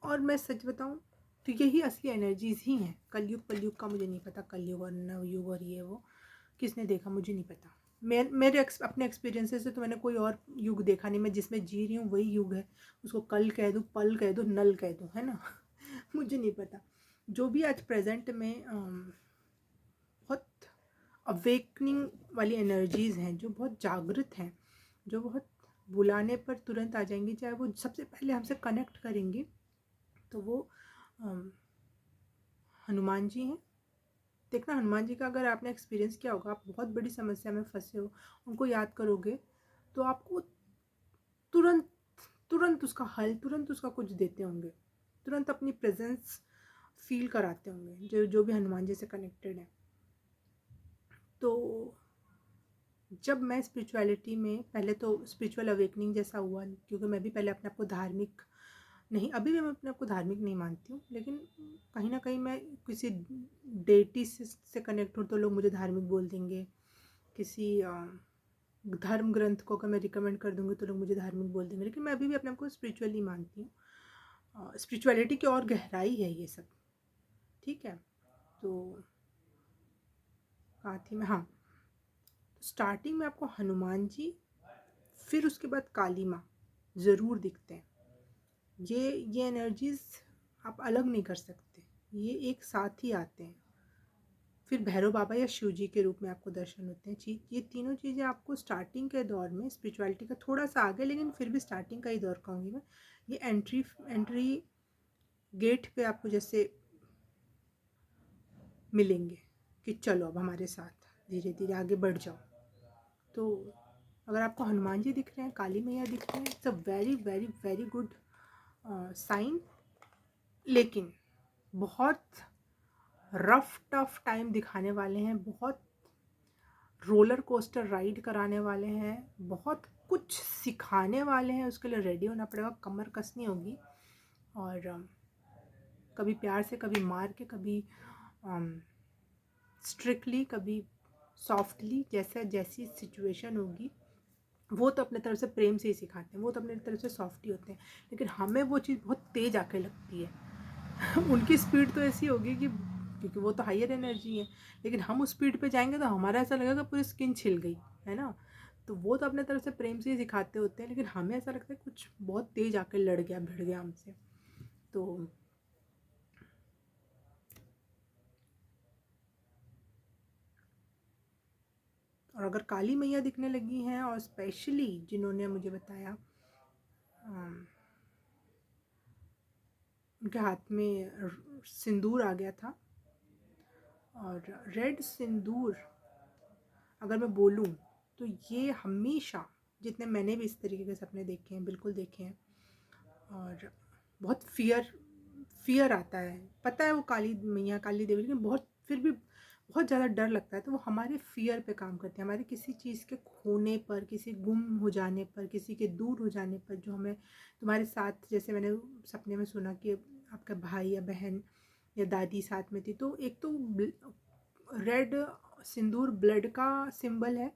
और मैं सच बताऊं तो यही असली एनर्जीज़ ही हैं। कलयुग का मुझे नहीं पता, कलयुग और नवयुग और ये वो किसने देखा मुझे नहीं पता। मेरे अपने एक्सपीरियंसेस से तो मैंने कोई और युग देखा नहीं। मैं जिसमें जी रही हूँ वही युग है, उसको कल कह दूँ, पल कह दूँ, नल कह दूँ, है ना मुझे नहीं पता। जो भी आज प्रेजेंट में बहुत अवेकनिंग वाली एनर्जीज़ हैं, जो बहुत जागृत हैं, जो बहुत बुलाने पर तुरंत आ जाएंगी, चाहे वो सबसे पहले हमसे कनेक्ट करेंगी, तो वो हनुमान जी हैं। देखना, हनुमान जी का अगर आपने एक्सपीरियंस किया होगा, आप बहुत बड़ी समस्या में फंसे हो, उनको याद करोगे तो आपको तुरंत तुरंत उसका हल, तुरंत उसका कुछ देते होंगे, तुरंत अपनी प्रेजेंस फील कराते होंगे जो भी हनुमान जी से कनेक्टेड है। तो जब मैं स्पिरिचुअलिटी में, पहले तो स्पिरिचुअल अवेकनिंग जैसा हुआ, क्योंकि मैं भी पहले अपने आप को धार्मिक नहीं, अभी भी मैं अपने आप को धार्मिक नहीं मानती हूँ, लेकिन कहीं ना कहीं मैं किसी डेटी से कनेक्ट हूँ तो लोग मुझे धार्मिक बोल देंगे। किसी धर्म ग्रंथ को अगर मैं रिकमेंड कर दूँगी तो लोग मुझे धार्मिक बोल देंगे, लेकिन मैं अभी भी अपने आप को स्पिरिचुअली मानती हूँ। स्पिरिचुअलिटी की और गहराई है ये सब। ठीक है, तो कहाँ थी मैं? हाँ, स्टार्टिंग में आपको हनुमान जी, फिर उसके बाद काली माँ ज़रूर दिखते हैं। ये एनर्जीज़ आप अलग नहीं कर सकते, ये एक साथ ही आते हैं। फिर भैरव बाबा या शिव जी के रूप में आपको दर्शन होते हैं। ये तीनों चीज़ें आपको स्टार्टिंग के दौर में, स्पिरिचुअलिटी का थोड़ा सा आगे लेकिन फिर भी स्टार्टिंग का ही दौर कहूँगी मैं, ये एंट्री गेट पे आपको जैसे मिलेंगे कि चलो अब हमारे साथ धीरे धीरे आगे बढ़ जाओ। तो अगर आपको हनुमान जी दिख रहे हैं, काली मैया दिख रहे हैं, it's a very very very good sign. लेकिन बहुत रफ टफ टाइम दिखाने वाले हैं, बहुत रोलर कोस्टर राइड कराने वाले हैं, बहुत कुछ सिखाने वाले हैं। उसके लिए रेडी होना पड़ेगा, कमर कसनी होगी, और कभी प्यार से, कभी मार के, कभी स्ट्रिक्टली, कभी सॉफ्टली, जैसा जैसी सिचुएशन होगी। वो तो अपने तरफ से प्रेम से ही सिखाते हैं, वो तो अपने तरफ से सॉफ्ट ही होते हैं, लेकिन हमें वो चीज़ बहुत तेज़ आके लगती है। उनकी स्पीड तो ऐसी होगी कि, क्योंकि वो तो हायर एनर्जी है, लेकिन हम उस स्पीड पे जाएंगे तो हमारा ऐसा लगेगा पूरी स्किन छिल गई है ना। तो वो तो अपने तरफ से प्रेम से ही सिखाते होते हैं, लेकिन हमें ऐसा लगता है कुछ बहुत तेज़ आके लड़ गया, भिड़ गया हमसे। तो और अगर काली मैया दिखने लगी हैं, और स्पेशली जिन्होंने मुझे बताया उनके हाथ में सिंदूर आ गया था, और रेड सिंदूर अगर मैं बोलूँ तो ये हमेशा, जितने मैंने भी इस तरीके के सपने देखे हैं, बिल्कुल देखे हैं, और बहुत फियर आता है। पता है वो काली मैया, काली देवी, लेकिन बहुत फिर भी बहुत ज़्यादा डर लगता है। तो वो हमारे फियर पे काम करते हैं, हमारे किसी चीज़ के खोने पर, किसी गुम हो जाने पर, किसी के दूर हो जाने पर, जो हमें तुम्हारे साथ, जैसे मैंने सपने में सुना कि आपका भाई या बहन या दादी साथ में थी, तो एक तो रेड सिंदूर ब्लड का सिंबल है,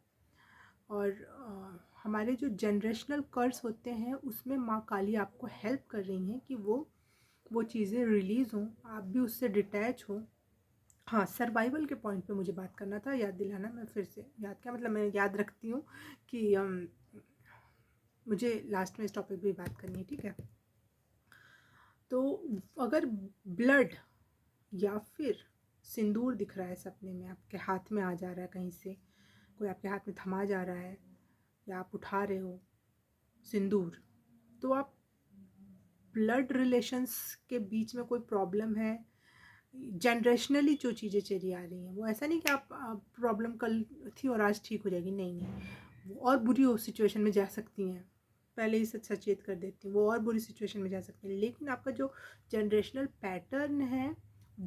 और हमारे जो जनरेशनल कर्स होते हैं उसमें माँ काली आपको हेल्प कर रही हैं कि वो चीज़ें रिलीज़ हों, आप भी उससे डिटैच हो। हाँ, सर्वाइवल के पॉइंट पे मुझे बात करना था, याद दिलाना। मैं फिर से याद, क्या मतलब, मैं याद रखती हूँ कि मुझे लास्ट में इस टॉपिक पे बात करनी है, ठीक है। तो अगर ब्लड या फिर सिंदूर दिख रहा है सपने में, आपके हाथ में आ जा रहा है, कहीं से कोई आपके हाथ में थमा जा रहा है, या आप उठा रहे हो सिंदूर, तो आप ब्लड रिलेशंस के बीच में कोई प्रॉब्लम है, जनरेशनली जो चीज़ें चली आ रही हैं, वो ऐसा नहीं कि आप प्रॉब्लम कल थी और आज ठीक हो जाएगी, नहीं नहीं, वो और बुरी हो सिचुएशन में जा सकती हैं। पहले ही से सचेत कर देती हूँ, वो और बुरी सिचुएशन में जा सकती हैं, लेकिन आपका जो जनरेशनल पैटर्न है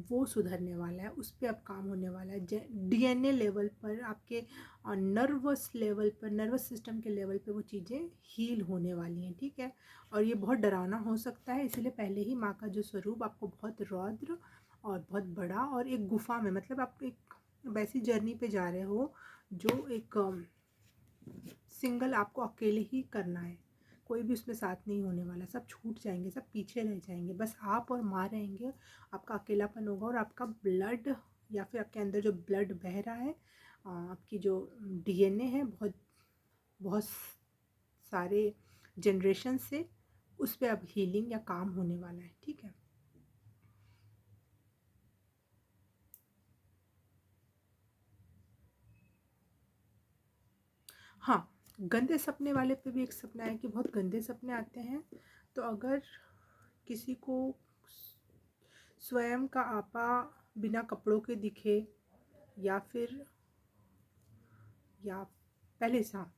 वो सुधरने वाला है, उस पर अब काम होने वाला है। डीएनए लेवल पर, आपके नर्वस लेवल पर, नर्वस सिस्टम के लेवल पे वो चीज़ें हील होने वाली हैं, ठीक है। और ये बहुत डरावना हो सकता है, इसलिए पहले ही माँ का जो स्वरूप आपको बहुत रौद्र और बहुत बड़ा, और एक गुफा में, मतलब आप एक वैसी जर्नी पे जा रहे हो जो एक सिंगल आपको अकेले ही करना है, कोई भी उसमें साथ नहीं होने वाला, सब छूट जाएंगे, सब पीछे रह जाएंगे, बस आप और माँ रहेंगे। आपका अकेलापन होगा, और आपका ब्लड, या फिर आपके अंदर जो ब्लड बह रहा है, आपकी जो डीएनए है, बहुत बहुत सारे जनरेशन से, उस पर अब हीलिंग या काम होने वाला है, ठीक है। हाँ, गंदे सपने वाले पे भी एक सपना है कि बहुत गंदे सपने आते हैं। तो अगर किसी को स्वयं का आपा बिना कपड़ों के दिखे, या फिर, या पहले से, हाँ,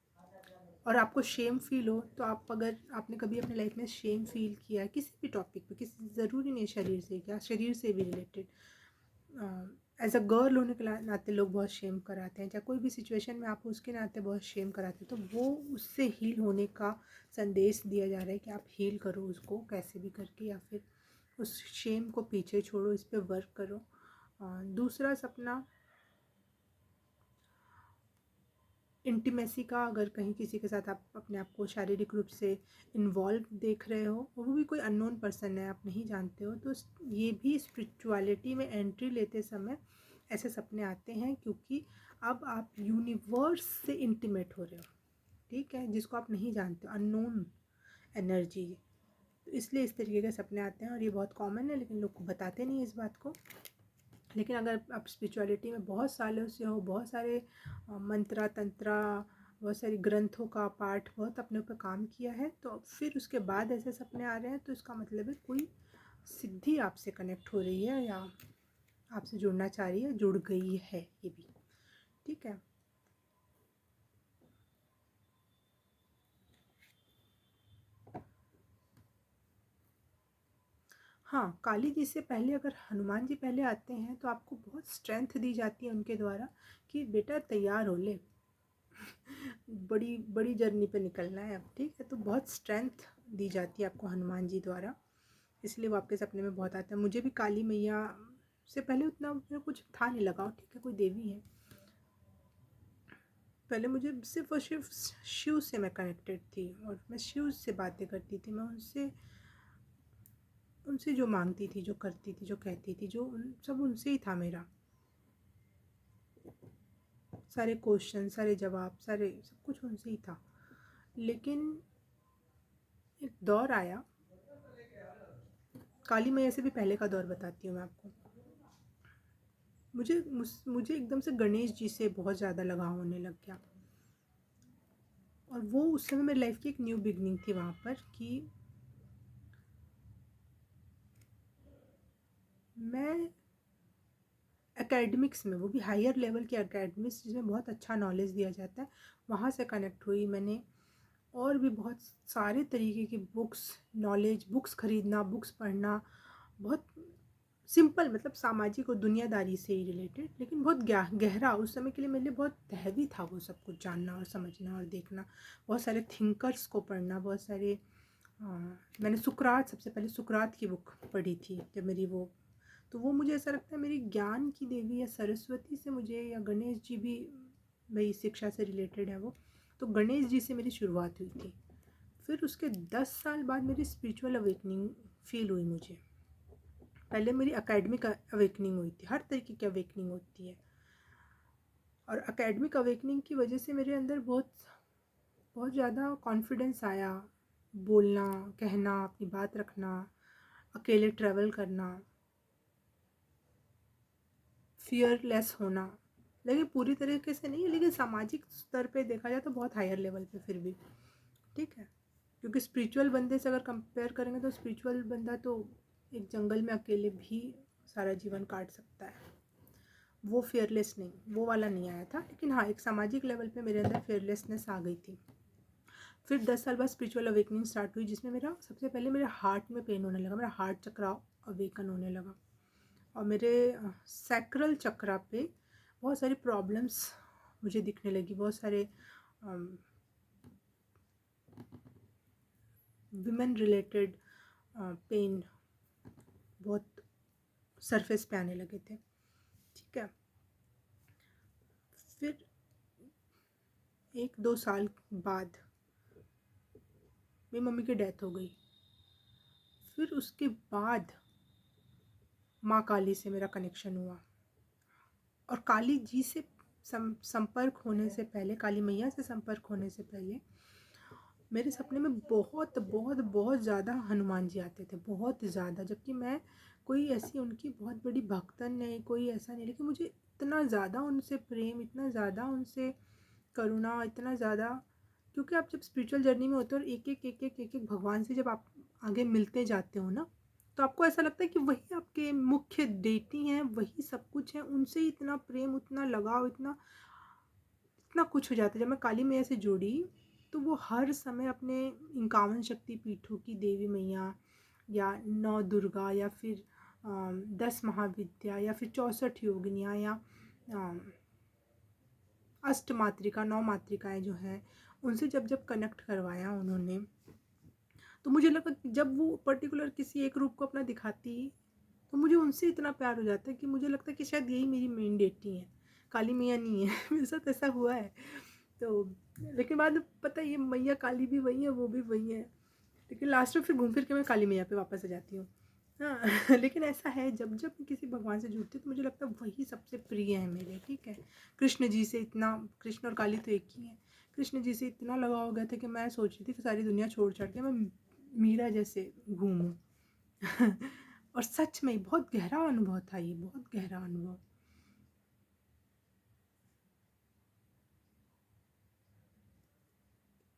और आपको शेम फील हो, तो आप, अगर आपने कभी अपने लाइफ में शेम फील किया है किसी भी टॉपिक पे, किसी, ज़रूरी नहीं शरीर से, क्या शरीर से भी रिलेटेड, एज अ गर्ल होने के नाते लोग बहुत शेम कराते हैं, चाहे कोई भी सिचुएशन में आप उसके नाते बहुत शेम कराते हैं, तो वो उससे हील होने का संदेश दिया जा रहा है कि आप हील करो उसको कैसे भी करके, या फिर उस शेम को पीछे छोड़ो, इस पर वर्क करो। दूसरा सपना इंटीमेसी का, अगर कहीं किसी के साथ आप अपने आप को शारीरिक रूप से इन्वॉल्व देख रहे हो, वो भी कोई अननोन पर्सन है, आप नहीं जानते हो, तो ये भी स्पिरिचुअलिटी में एंट्री लेते समय ऐसे सपने आते हैं, क्योंकि अब आप यूनिवर्स से इंटीमेट हो रहे हो, ठीक है, जिसको आप नहीं जानते, अननोन एनर्जी। तो इसलिए इस तरीके के सपने आते हैं, और ये बहुत कॉमन है, लेकिन लोग को बताते नहीं इस बात को। लेकिन अगर आप स्पिरिचुअलिटी में बहुत सालों से हो, बहुत सारे मंत्रा तंत्रा, बहुत सारी ग्रंथों का पाठ, बहुत अपने ऊपर काम किया है, तो फिर उसके बाद ऐसे सपने आ रहे हैं, तो इसका मतलब है कोई सिद्धि आपसे कनेक्ट हो रही है, या आपसे जुड़ना चाह रही है, जुड़ गई है ये भी, ठीक है। हाँ, काली जी से पहले अगर हनुमान जी पहले आते हैं तो आपको बहुत स्ट्रेंथ दी जाती है उनके द्वारा कि बेटा तैयार हो ले, बड़ी बड़ी जर्नी पे निकलना है अब, ठीक है। तो बहुत स्ट्रेंथ दी जाती है आपको हनुमान जी द्वारा, इसलिए वो आपके सपने में बहुत आते हैं। मुझे भी काली मैया से पहले उतना मुझे कुछ था नहीं लगा, ठीक है कोई देवी है, पहले मुझे सिर्फ और सिर्फ शिव से मैं कनेक्टेड थी और मैं शिव से बातें करती थी, मैं उनसे उनसे जो मांगती थी, जो करती थी, जो कहती थी, जो सब उनसे ही था मेरा। सारे क्वेश्चन, सारे जवाब, सारे सब कुछ उनसे ही था। लेकिन एक दौर आया, काली मैया से भी पहले का दौर बताती हूँ मैं आपको। मुझे एकदम से गणेश जी से बहुत ज़्यादा लगाव होने लग गया, और वो उस समय मेरी लाइफ की एक न्यू बिगनिंग थी वहाँ पर कि मैं एकेडमिक्स में, वो भी हायर लेवल के एकेडमिक्स जिसमें बहुत अच्छा नॉलेज दिया जाता है, वहाँ से कनेक्ट हुई मैंने। और भी बहुत सारे तरीके की बुक्स, नॉलेज, बुक्स ख़रीदना, बुक्स पढ़ना, बहुत सिंपल, मतलब सामाजिक और दुनियादारी से ही रिलेटेड, लेकिन बहुत गहरा उस समय के लिए मेरे लिए बहुत हैवी था वो सब कुछ जानना और समझना और देखना। बहुत सारे थिंकर्स को पढ़ना, बहुत सारे मैंने सुकरात, सबसे पहले सुकरात की बुक पढ़ी थी जब मेरी वो, तो वो मुझे ऐसा लगता है मेरी ज्ञान की देवी या सरस्वती से मुझे, या गणेश जी भी मेरी शिक्षा से रिलेटेड है वो, तो गणेश जी से मेरी शुरुआत हुई थी। फिर उसके 10 साल बाद मेरी स्पिरिचुअल अवेकनिंग फील हुई मुझे। पहले मेरी एकेडमिक अवेकनिंग हुई थी, हर तरीके की अवेकनिंग होती है, और एकेडमिक अवेकनिंग की वजह से मेरे अंदर बहुत बहुत ज़्यादा कॉन्फिडेंस आया, बोलना, कहना, अपनी बात रखना, अकेले ट्रैवल करना, फियरलेस होना। लेकिन पूरी तरीके से नहीं, लेकिन सामाजिक स्तर पे देखा जाए तो बहुत हायर लेवल पे फिर भी, ठीक है। क्योंकि स्पिरिचुअल बंदे से अगर कंपेयर करेंगे तो स्पिरिचुअल बंदा तो एक जंगल में अकेले भी सारा जीवन काट सकता है, वो फियरलेस नहीं, वो वाला नहीं आया था। लेकिन हाँ, एक सामाजिक लेवल पे मेरे अंदर फियरलेसनेस आ गई थी। फिर 10 साल बाद स्पिरिचुअल अवेकनिंग स्टार्ट हुई, जिसमें मेरा सबसे पहले मेरे हार्ट में पेन होने लगा, मेरा हार्ट चक्रा अवेकन होने लगा, और मेरे सैक्रल चक्रा पे बहुत सारी प्रॉब्लम्स मुझे दिखने लगी, बहुत सारे विमेन रिलेटेड पेन बहुत सरफेस पे आने लगे थे, ठीक है। फिर 1-2 साल बाद मेरी मम्मी की डेथ हो गई। फिर उसके बाद माँ काली से मेरा कनेक्शन हुआ, और काली जी से संपर्क होने से पहले, काली मैया से संपर्क होने से पहले मेरे सपने में बहुत बहुत बहुत ज़्यादा हनुमान जी आते थे, बहुत ज़्यादा। जबकि मैं कोई ऐसी उनकी बहुत बड़ी भक्तन नहीं, कोई ऐसा नहीं, लेकिन मुझे इतना ज़्यादा उनसे प्रेम, इतना ज़्यादा उनसे करुणा, इतना ज़्यादा, क्योंकि आप जब स्पिरिचुअल जर्नी में होते हो और एक एक भगवान से जब आप आगे मिलते जाते हो ना, तो आपको ऐसा लगता है कि वही आपके मुख्य देती हैं, वही सब कुछ है, उनसे ही इतना प्रेम, उतना लगाव, इतना इतना कुछ हो जाता है। जब मैं काली मैया से जुड़ी तो वो हर समय अपने 51 शक्ति पीठों की देवी मैया, या 9 दुर्गा, या फिर 10 महाविद्या, या फिर 64 योगिनियाँ, या अष्ट मातृका, 9 मातृकाएँ जो हैं, उनसे जब जब कनेक्ट करवाया उन्होंने, तो मुझे लगा कि जब वो पर्टिकुलर किसी एक रूप को अपना दिखाती, तो मुझे उनसे इतना प्यार हो जाता है कि मुझे लगता है कि शायद यही मेरी मेन डेटी है, काली मैया नहीं है। मेरे साथ ऐसा हुआ है। तो लेकिन बाद में पता है ये मैया काली भी वही है, वो भी वही है, लेकिन लास्ट में फिर घूम फिर के मैं काली मैया पे वापस आ जाती हूँ। हाँ। लेकिन ऐसा है, जब जब मैं किसी भगवान से जुड़ती हूँ तो मुझे लगता है वही सबसे प्रिय है मेरे, ठीक है। कृष्ण जी से इतना, कृष्ण और काली तो एक ही है, कृष्ण जी से इतना लगाव हो गया था कि मैं सोच रही थी कि सारी दुनिया छोड़ छाड़ के मैं मीरा जैसे घूमूं। और सच में बहुत गहरा अनुभव था ये, बहुत गहरा अनुभव।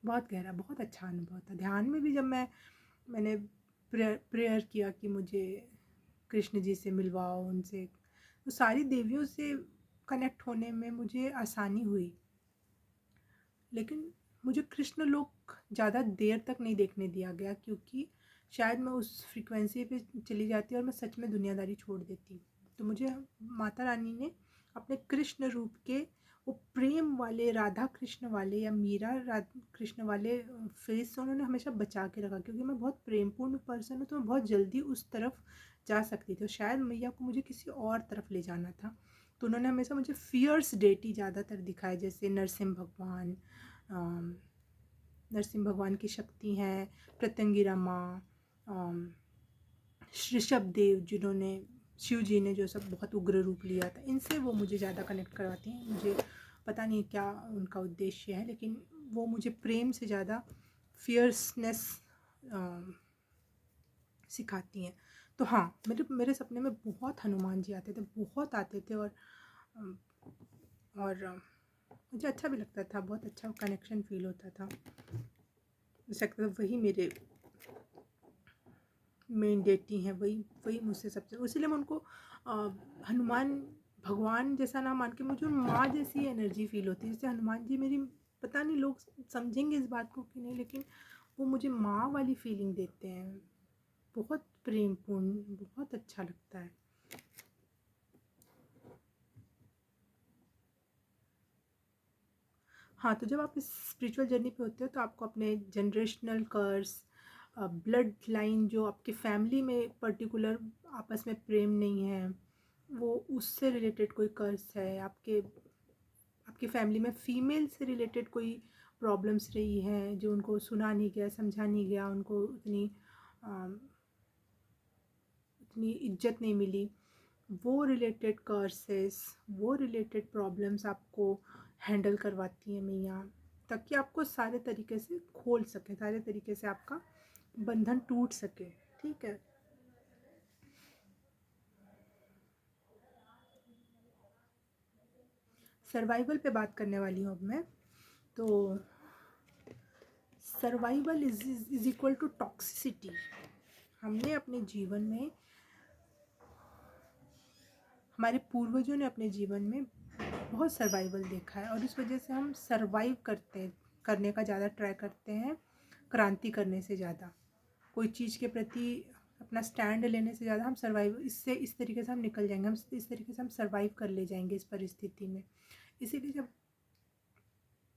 बहुत गहरा, बहुत अच्छा अनुभव था। ध्यान में भी जब मैंने प्रेयर किया कि मुझे कृष्ण जी से मिलवाओ, उनसे, तो सारी देवियों से कनेक्ट होने में मुझे आसानी हुई। लेकिन मुझे कृष्ण लोक ज़्यादा देर तक नहीं देखने दिया गया, क्योंकि शायद मैं उस फ्रीक्वेंसी पे चली जाती और मैं सच में दुनियादारी छोड़ देती। तो मुझे माता रानी ने अपने कृष्ण रूप के वो प्रेम वाले, राधा कृष्ण वाले या मीरा राधा कृष्ण वाले फेस से उन्होंने हमेशा बचा के रखा, क्योंकि मैं बहुत प्रेमपूर्ण पर्सन हूँ, तो मैं बहुत जल्दी उस तरफ जा सकती थी। तो शायद मैया को मुझे किसी और तरफ ले जाना था, तो उन्होंने हमेशा मुझे फियर्स डेटी ज़्यादातर दिखाया, जैसे नरसिंह भगवान, नरसिंह भगवान की शक्ति हैं, प्रत्यंगिरा माँ, ऋषभ देव जिन्होंने, शिव जी ने जो सब बहुत उग्र रूप लिया था, इनसे वो मुझे ज़्यादा कनेक्ट करवाती हैं। मुझे पता नहीं क्या उनका उद्देश्य है, लेकिन वो मुझे प्रेम से ज़्यादा फियर्सनेस सिखाती हैं। तो हाँ, मेरे मेरे सपने में बहुत हनुमान जी आते थे, बहुत आते थे। और मुझे अच्छा भी लगता था, बहुत अच्छा कनेक्शन फील होता था। मुझे लगता था वही मेरे मेन डेटी हैं, वही वही मुझसे सबसे, इसीलिए मैं उनको हनुमान भगवान जैसा ना मान के मुझे माँ जैसी एनर्जी फील होती है। जैसे हनुमान जी मेरी, पता नहीं लोग समझेंगे इस बात को कि नहीं, लेकिन वो मुझे माँ वाली फीलिंग देते हैं, बहुत प्रेमपूर्ण, बहुत अच्छा लगता है। हाँ, तो जब आप इस स्पिरिचुअल जर्नी पे होते हो तो आपको अपने जनरेशनल कर्स, ब्लड लाइन जो आपके फैमिली में पर्टिकुलर आपस में प्रेम नहीं है, वो उससे रिलेटेड कोई कर्स है, आपके फैमिली में फीमेल से रिलेटेड कोई प्रॉब्लम्स रही हैं जो उनको सुना नहीं गया, समझा नहीं गया, उनको उतनी इज्जत नहीं मिली, वो रिलेटेड कर्सेस, वो रिलेटेड प्रॉब्लम्स आपको हैंडल करवाती हैं मैया, ताकि आपको सारे तरीके से खोल सके, सारे तरीके से आपका बंधन टूट सके। ठीक है। सर्वाइवल पे बात करने वाली हूँ अब मैं। तो survival is equal to toxicity. हमने अपने जीवन में, हमारे पूर्वजों ने अपने जीवन में बहुत सर्वाइवल देखा है, और इस वजह से हम सर्वाइव करने का ज़्यादा ट्राई करते हैं, क्रांति करने से ज़्यादा, कोई चीज़ के प्रति अपना स्टैंड लेने से ज़्यादा हम सर्वाइव, इससे इस तरीके से हम निकल जाएंगे, हम इस तरीके से हम सर्वाइव कर ले जाएंगे इस परिस्थिति में। इसीलिए जब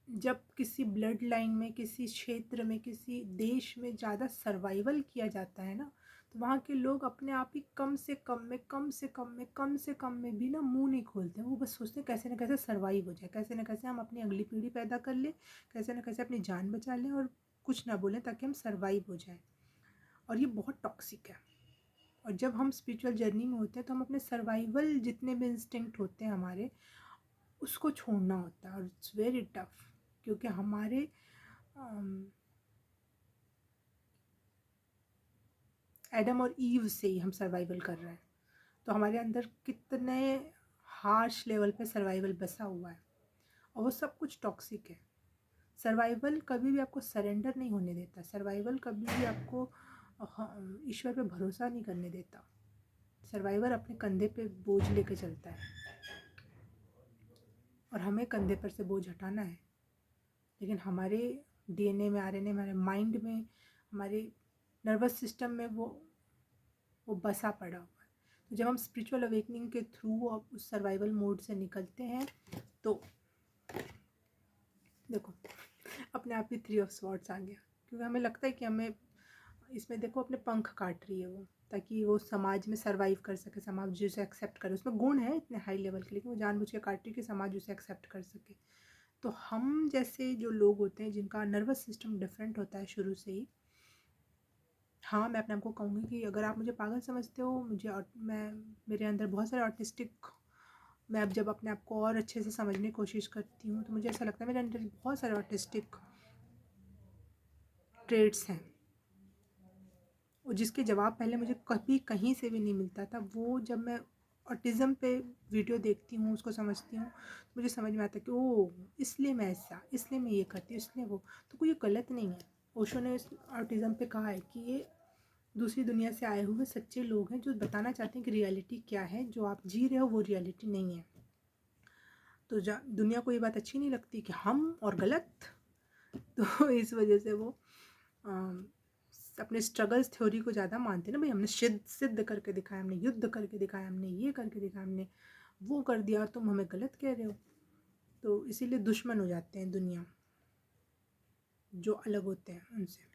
जब किसी ब्लड लाइन में, किसी क्षेत्र में, किसी देश में ज़्यादा सर्वाइवल किया जाता है ना, तो वहाँ के लोग अपने आप ही कम से कम में, कम से कम में, कम से कम में भी ना मुंह नहीं खोलते हैं। वो बस सोचते हैं कैसे ना कैसे सर्वाइव हो जाए, कैसे ना कैसे हम अपनी अगली पीढ़ी पैदा कर लें, कैसे ना कैसे अपनी जान बचा लें और कुछ ना बोलें, ताकि हम सर्वाइव हो जाएं। और ये बहुत टॉक्सिक है। और जब हम स्पिरिचुअल जर्नी में होते हैं तो हम अपने सर्वाइवल जितने भी इंस्टिंक्ट होते हैं हमारे, उसको छोड़ना होता है, और इट्स वेरी टफ, क्योंकि हमारे एडम और ईव से ही हम सर्वाइवल कर रहे हैं। तो हमारे अंदर कितने हार्श लेवल पे सर्वाइवल बसा हुआ है, और वो सब कुछ टॉक्सिक है। सर्वाइवल कभी भी आपको सरेंडर नहीं होने देता, सर्वाइवल कभी भी आपको ईश्वर पे भरोसा नहीं करने देता। सर्वाइवर अपने कंधे पे बोझ लेके चलता है, और हमें कंधे पर से बोझ हटाना है। लेकिन हमारे डीएनए में, आरएनए में, हमारे माइंड में, हमारे नर्वस सिस्टम में वो बसा पड़ा हुआ है। तो जब हम स्पिरिचुअल अवेकनिंग के थ्रू उस सर्वाइवल मोड से निकलते हैं, तो देखो अपने आप ही 3 ऑफ स्वॉर्ड्स आ गया, क्योंकि हमें लगता है कि हमें इसमें, देखो अपने पंख काट रही है वो, ताकि वो समाज में सर्वाइव कर सके, समाज जिसे एक्सेप्ट करे। उसमें गुण है इतने हाई लेवल के, लेकिन वो जानबूझ के काट रही है कि समाज उसे एक्सेप्ट कर सके। तो हम जैसे जो लोग होते हैं जिनका नर्वस सिस्टम डिफरेंट होता है शुरू से ही, हाँ मैं अपने आप को कहूँगी कि अगर आप मुझे पागल समझते हो, मैं, मेरे अंदर बहुत सारे ऑटिस्टिक, मैं अब जब अपने आप को और अच्छे से समझने की कोशिश करती हूँ तो मुझे ऐसा लगता है मेरे अंदर बहुत सारे ऑटिस्टिक ट्रेड्स हैं, और जिसके जवाब पहले मुझे कभी कहीं से भी नहीं मिलता था। वो जब मैं ऑटिज़म पे वीडियो देखती हूँ, उसको समझती हूँ, तो मुझे समझ में आता है कि ओह इसलिए मैं ऐसा, इसलिए मैं ये करती हूँ, इसलिए वो, तो कोई गलत नहीं है। ओशो ने ऑटिज़म पे कहा है कि ये दूसरी दुनिया से आए हुए सच्चे लोग हैं जो बताना चाहते हैं कि रियलिटी क्या है, जो आप जी रहे हो वो रियलिटी नहीं है। तो दुनिया को ये बात अच्छी नहीं लगती कि हम और गलत, तो इस वजह से वो अपने स्ट्रगल्स थ्योरी को ज़्यादा मानते हैं ना, भाई हमने सिद्ध करके दिखाया, हमने युद्ध करके दिखाया, हमने ये करके दिखाया, हमने वो कर दिया और तुम हमें गलत कह रहे हो। तो इसीलिए दुश्मन हो जाते हैं दुनिया, जो अलग होते हैं उनसे।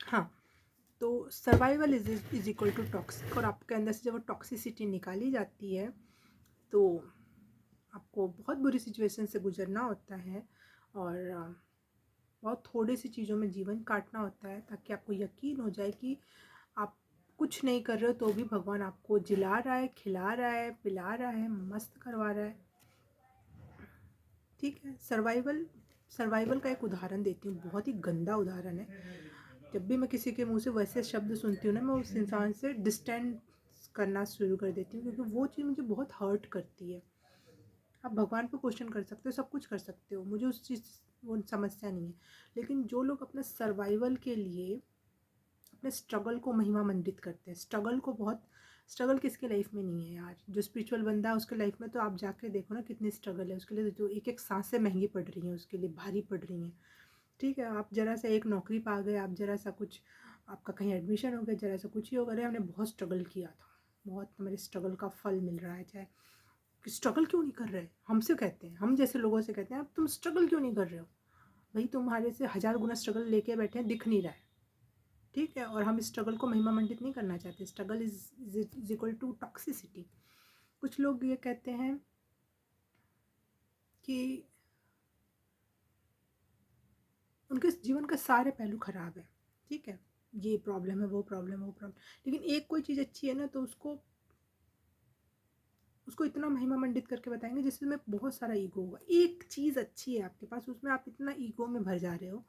हाँ, तो survival is equal to toxic, और आपके अंदर से जब वो टॉक्सिसिटी निकाली जाती है तो आपको बहुत बुरी सिचुएशन से गुजरना होता है, और बहुत थोड़ी सी चीज़ों में जीवन काटना होता है, ताकि आपको यकीन हो जाए कि आप कुछ नहीं कर रहे हो तो भी भगवान आपको जिला रहा है, खिला रहा है, पिला रहा है, मस्त करवा रहा है। ठीक है, सर्वाइवल का एक उदाहरण देती हूँ, बहुत ही गंदा उदाहरण है। जब भी मैं किसी के मुंह से वैसे शब्द सुनती हूँ ना, मैं उस इंसान से डिस्टेंस करना शुरू कर देती हूँ, क्योंकि वो चीज़ मुझे बहुत हर्ट करती है। आप भगवान पे क्वेश्चन कर सकते हो, सब कुछ कर सकते हो, मुझे उस चीज़ वो समस्या नहीं है, लेकिन जो लोग अपने सर्वाइवल के लिए अपने स्ट्रगल को महिमा मंडित करते हैं, स्ट्रगल किसके लाइफ में नहीं है यार। जो स्पिरिचुअल बंदा है उसके लाइफ में तो आप जाके देखो ना कितनी स्ट्रगल है उसके लिए, जो एक एक सांसें महंगी पड़ रही हैं उसके लिए, भारी पड़ रही हैं। ठीक है, आप जरा सा एक नौकरी पा गए, आप जरा सा कुछ, आपका कहीं एडमिशन हो गया, जरा सा कुछ ही हो गया, हमने बहुत स्ट्रगल किया था, बहुत हमारे स्ट्रगल का फल मिल रहा है। चाहे स्ट्रगल क्यों नहीं कर रहे, हमसे कहते हैं, हम जैसे लोगों से कहते हैं, अब तुम स्ट्रगल क्यों नहीं कर रहे हो, भाई तुम्हारे से 1000 गुना स्ट्रगल लेके बैठे हैं, दिख नहीं रहा है। ठीक है, और हम इस स्ट्रगल को महिमा मंडित नहीं करना चाहते। Struggle is equal to toxicity. कुछ लोग ये कहते हैं कि उनके जीवन का सारे पहलू खराब है। ठीक है, ये प्रॉब्लम है, वो प्रॉब्लम है, वो प्रॉब्लम, लेकिन एक कोई चीज़ अच्छी है ना, तो उसको इतना महिमा मंडित करके बताएंगे जिसमें बहुत सारा ईगो होगा। एक चीज़ अच्छी है आपके पास, उसमें आप इतना ईगो में भर जा रहे हो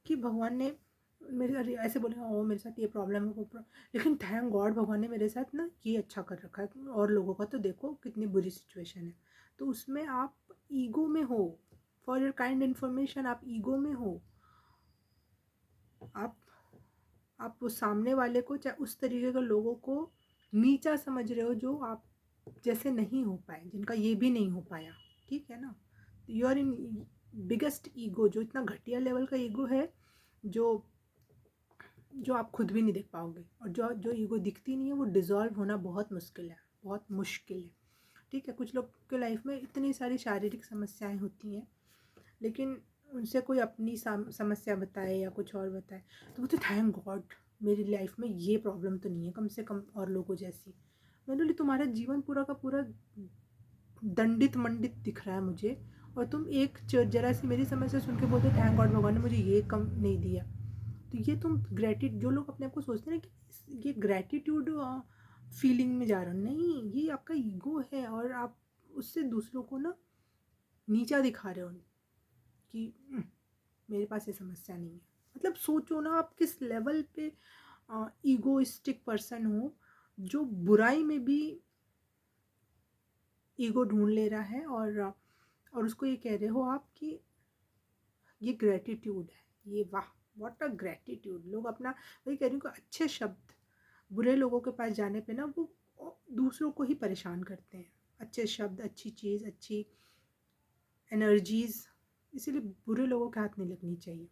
कि भगवान ने मेरे ऐसे बोलेंगे, ओ मेरे साथ ये प्रॉब्लम है, वो प्रॉब्लम, लेकिन थैंक गॉड भगवान ने मेरे साथ ना ये अच्छा कर रखा है, और लोगों का तो देखो कितनी बुरी सिचुएशन है। तो उसमें आप ईगो में हो। फॉर योर काइंड इन्फॉर्मेशन, आप ईगो में हो। आप वो सामने वाले को, चाहे उस तरीके के लोगों को नीचा समझ रहे हो जो आप जैसे नहीं हो पाए, जिनका ये भी नहीं हो पाया। ठीक है ना, you are in biggest ego, जो इतना घटिया लेवल का ईगो है, जो आप खुद भी नहीं देख पाओगे, और जो ईगो दिखती नहीं है वो डिज़ोल्व होना बहुत मुश्किल है, बहुत मुश्किल है। ठीक है, कुछ लोग के लाइफ में इतनी सारी शारीरिक समस्याएं होती हैं, लेकिन उनसे कोई अपनी समस्या बताए या कुछ और बताए तो बोलते थैंक गॉड मेरी लाइफ में ये प्रॉब्लम तो नहीं है, कम से कम और लोगों जैसी। मैं बोली तुम्हारा जीवन पूरा का पूरा दंडित मंडित दिख रहा है मुझे, और तुम एक जरा सी मेरी समस्या सुन के बोलते थैंक गॉड भगवान ने मुझे ये कम नहीं दिया। तो ये तुम जो लोग अपने आप को सोचते हैं ना कि ये ग्रेटिट्यूड फीलिंग में जा रहा हूँ, नहीं, ये आपका ईगो है, और आप उससे दूसरों को ना नीचा दिखा रहे हो कि मेरे पास ये समस्या नहीं है। मतलब सोचो ना आप किस लेवल पे ईगोइस्टिक पर्सन हो, जो बुराई में भी ईगो ढूंढ ले रहा है, और उसको ये कह रहे हो आप कि ये ग्रेटिट्यूड है, ये वाह व्हाट अ ग्रेटिट्यूड। लोग अपना, वही कह रही हूँ, अच्छे शब्द बुरे लोगों के पास जाने पे ना वो दूसरों को ही परेशान करते हैं। अच्छे शब्द, अच्छी चीज़, अच्छी एनर्जीज, इसीलिए बुरे लोगों के हाथ नहीं लगनी चाहिए।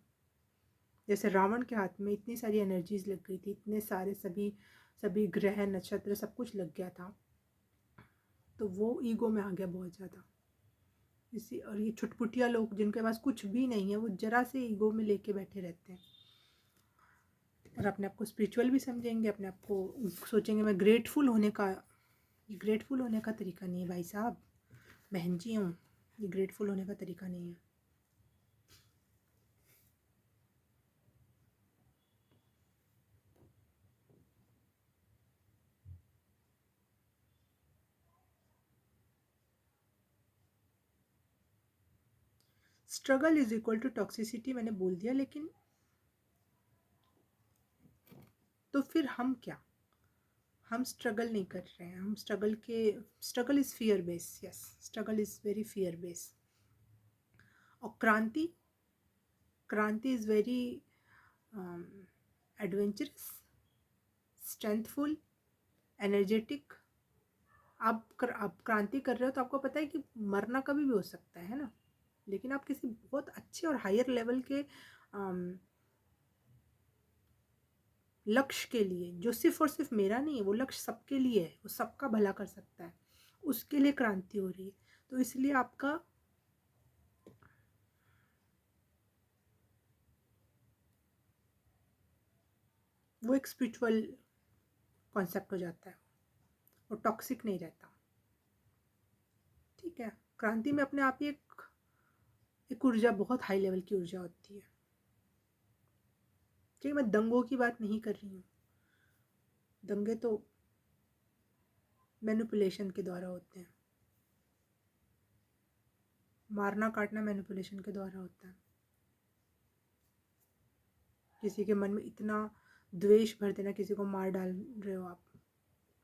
जैसे रावण के हाथ में इतनी सारी एनर्जीज लग गई थी, इतने सारे सभी ग्रह नक्षत्र सब कुछ लग गया था, तो वो ईगो में आ गया बहुत ज़्यादा। इसी, और ये छुटपुटिया लोग जिनके पास कुछ भी नहीं है, वो जरा से ईगो में लेके बैठे रहते हैं, और अपने आप को स्पिरिचुअल भी समझेंगे, अपने आप को सोचेंगे मैं ग्रेटफुल होने का। ये ग्रेटफुल होने का तरीका नहीं है भाई साहब, बहन जी हूँ, ये ग्रेटफुल होने का तरीका नहीं है। Struggle is equal to toxicity मैंने बोल दिया, लेकिन तो फिर हम क्या, हम स्ट्रगल नहीं कर रहे हैं, हम struggle is fear base, yes, struggle is very fear base. और क्रांति is very adventurous, strengthful, energetic. आप क्रांति कर रहे हो तो आपको पता है कि मरना कभी भी हो सकता है ना, लेकिन आप किसी बहुत अच्छे और हायर लेवल के लक्ष्य के लिए, जो सिर्फ और सिर्फ मेरा नहीं है, वो लक्ष्य सबके लिए है, वो सबका भला कर सकता है, उसके लिए क्रांति हो रही है। तो इसलिए आपका वो एक स्पिरिचुअल कॉन्सेप्ट हो जाता है, वो टॉक्सिक नहीं रहता। ठीक है, क्रांति में अपने आप ही एक ऊर्जा, बहुत हाई लेवल की ऊर्जा होती है। ठीक है, मैं दंगों की बात नहीं कर रही हूँ, दंगे तो मैनिपुलेशन के द्वारा होते हैं, मारना काटना मैनिपुलेशन के द्वारा होता है। किसी के मन में इतना द्वेष भर देना, किसी को मार डाल रहे हो आप,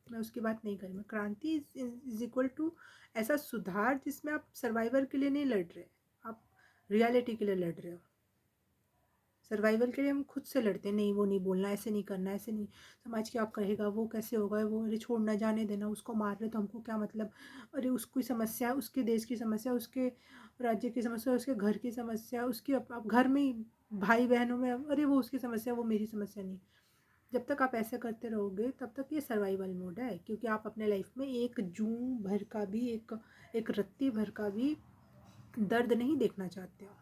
मैं उसकी बात नहीं कर रही। मैं क्रांति इज इक्वल टू ऐसा सुधार जिसमें आप सर्वाइवल के लिए नहीं लड़ रहे, आप रियलिटी के लिए लड़ रहे हो। सर्वाइवल के लिए हम खुद से लड़ते हैं, नहीं वो नहीं बोलना, ऐसे नहीं करना, ऐसे नहीं, समाज क्या कहेगा, वो कैसे होगा, वो अरे छोड़ना, जाने देना, उसको मार रहे तो हमको क्या मतलब, अरे उसकी समस्या, उसके देश की समस्या, उसके राज्य की समस्या, उसके घर की समस्या, उसकी अब घर में ही भाई बहनों में, अरे वो उसकी समस्या, वो मेरी समस्या नहीं। जब तक आप ऐसे करते रहोगे तब तक ये सर्वाइवल मोड है, क्योंकि आप अपने लाइफ में एक जूं भर का भी, एक रत्ती भर का भी दर्द नहीं देखना चाहते हो,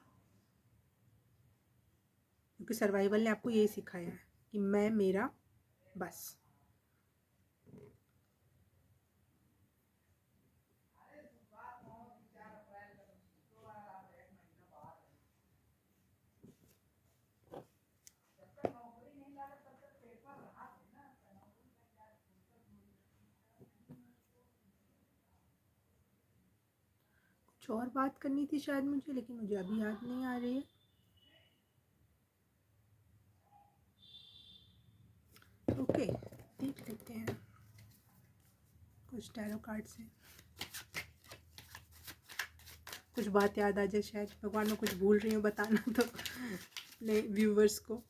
क्योंकि सर्वाइवल ने आपको ये सिखाया है कि मैं, मेरा, बस। कुछ और बात करनी थी शायद मुझे, लेकिन मुझे अभी याद नहीं आ रही है। ओके, देख लेते हैं कुछ टैरो कार्ड से, कुछ बात याद आ जाए शायद। भगवान, मैं कुछ भूल रही हूँ बताना तो अपने व्यूवर्स को।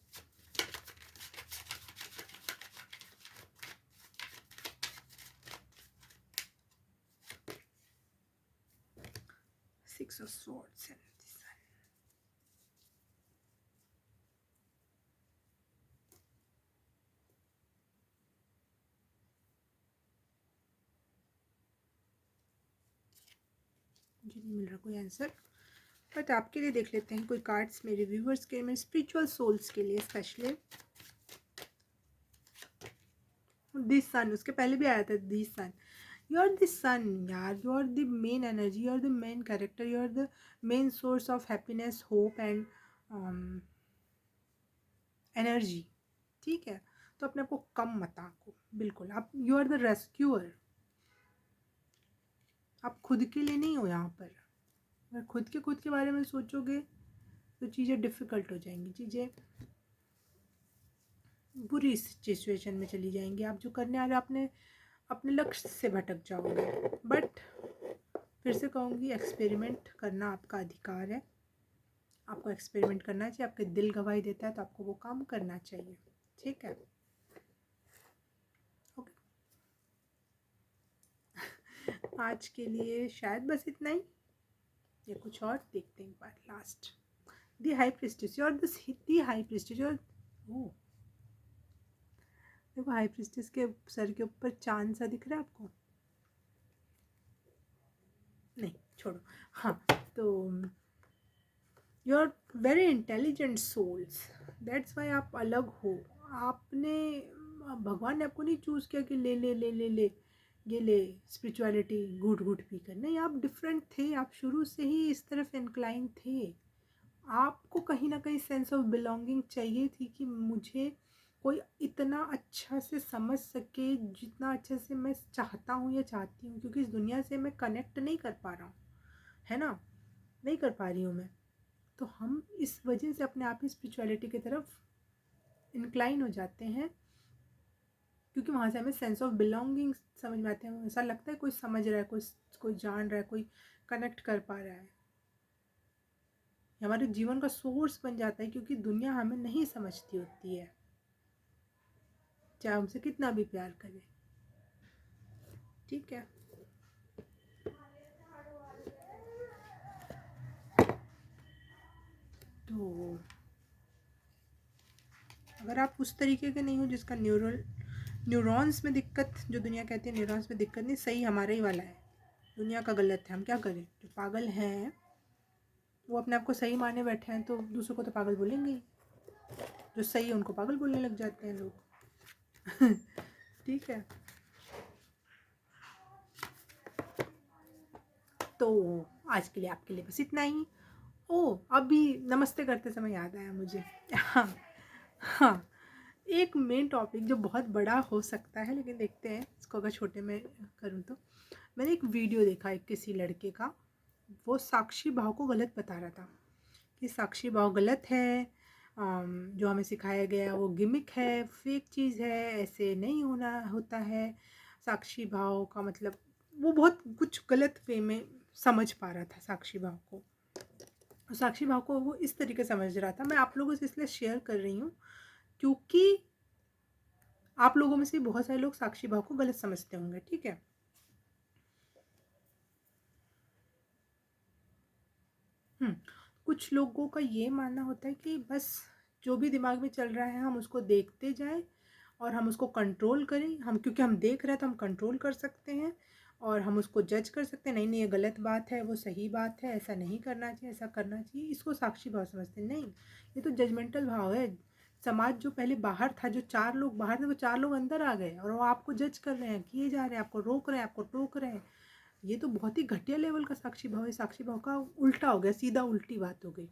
Six of Swords and the Sun. मुझे नहीं मिल रहा कोई आंसर, बट आपके लिए देख लेते हैं कोई कार्ड्स, मेरे व्यूवर्स के, मेरे स्पिरिचुअल सोल्स के लिए स्पेशली। दिस सन, उसके पहले भी आया था this sun. You are the sun यार, you are the main energy, you are the main character, you are the main source of happiness, hope and energy. ठीक है, तो अपने आप को कम मत आंको, बिल्कुल। आप, यू आर द रेस्क्यूअर, आप खुद के लिए नहीं हो यहाँ पर। अगर खुद के बारे में सोचोगे तो चीज़ें डिफ़िकल्ट हो जाएंगी, चीज़ें बुरी सिचुएशन में चली जाएंगी। आप जो करने आ रहे हो अपने लक्ष्य से भटक जाओगे। बट फिर से कहूँगी, एक्सपेरिमेंट करना आपका अधिकार है, आपको एक्सपेरिमेंट करना चाहिए। आपके दिल गवाही देता है तो आपको वो काम करना चाहिए। ठीक है, ओके। आज के लिए शायद बस इतना ही, या कुछ और देखते हैं एक बार लास्ट। दी हाई प्रिस्टिस, और दी हाई प्रिस्टिस, और ओ देखो, हाई प्रिस्टिस के सर के ऊपर चांद सा दिख रहा है आपको? नहीं, छोड़ो। हाँ, तो you are very intelligent souls, that's why आप अलग हो। आपने, भगवान ने आपको नहीं चूज़ किया कि ले ले ले ले ले ये ले स्पिरिचुअलिटी घूट घूट पी कर, नहीं, आप डिफरेंट थे, आप शुरू से ही इस तरफ इंक्लाइन थे। आपको कहीं ना कहीं सेंस ऑफ बिलोंगिंग चाहिए थी कि मुझे कोई इतना अच्छा से समझ सके जितना अच्छे से मैं चाहता हूँ या चाहती हूँ, क्योंकि इस दुनिया से मैं कनेक्ट नहीं कर पा रहा हूँ, है ना, नहीं कर पा रही हूँ मैं। तो हम इस वजह से अपने आप ही स्पिरिचुअलिटी की तरफ इंक्लाइन हो जाते हैं, क्योंकि वहाँ से हमें सेंस ऑफ बिलोंगिंग समझ में आते हैं। ऐसा लगता है कोई समझ रहा है, कोई जान रहा है, कोई कनेक्ट कर पा रहा है। हमारे जीवन का सोर्स बन जाता है, क्योंकि दुनिया हमें नहीं समझती होती है। चाहे हमसे कितना भी प्यार करे, ठीक है। तो अगर आप उस तरीके के नहीं हो जिसका न्यूरॉन्स में दिक्कत, जो दुनिया कहती है न्यूरॉन्स में दिक्कत नहीं, सही हमारा ही वाला है, दुनिया का गलत है, हम क्या करें। जो पागल हैं वो अपने आप को सही माने बैठे हैं, तो दूसरों को तो पागल बोलेंगे ही। जो सही है उनको पागल बोलने लग जाते हैं लोग। ठीक है। तो आज के लिए आपके लिए बस इतना ही। ओ, अभी नमस्ते करते समय याद आया मुझे। हाँ हाँ, एक मेन टॉपिक जो बहुत बड़ा हो सकता है, लेकिन देखते हैं इसको अगर छोटे में करूँ तो। मैंने एक वीडियो देखा एक किसी लड़के का, वो साक्षी भाव को गलत बता रहा था कि साक्षी भाव गलत है, जो हमें सिखाया गया वो गिमिक है, फेक चीज़ है, ऐसे नहीं होना होता है। साक्षी भाव का मतलब वो बहुत कुछ गलत वे में समझ पा रहा था साक्षी भाव को। साक्षी भाव को वो इस तरीके समझ रहा था। मैं आप लोगों से इसलिए शेयर कर रही हूँ क्योंकि आप लोगों में से बहुत सारे लोग साक्षी भाव को गलत समझते होंगे, ठीक है। कुछ लोगों का ये मानना होता है कि बस जो भी दिमाग में चल रहा है हम उसको देखते जाएं और हम उसको कंट्रोल करें, हम क्योंकि हम देख रहे हैं तो हम कंट्रोल कर सकते हैं और हम उसको जज कर सकते हैं, नहीं नहीं ये गलत बात है, वो सही बात है, ऐसा नहीं करना चाहिए, ऐसा करना चाहिए। इसको साक्षी भाव समझते हैं। नहीं, ये तो जजमेंटल भाव है। समाज जो पहले बाहर था, जो 4 लोग बाहर थे, वो 4 लोग अंदर आ गए और वो आपको जज कर रहे हैं, किए जा रहे हैं, आपको रोक रहे हैं, आपको टोक रहे हैं। ये तो बहुत ही घटिया लेवल का साक्षी भाव है। साक्षी भाव का उल्टा हो गया, सीधा उल्टी बात हो गई।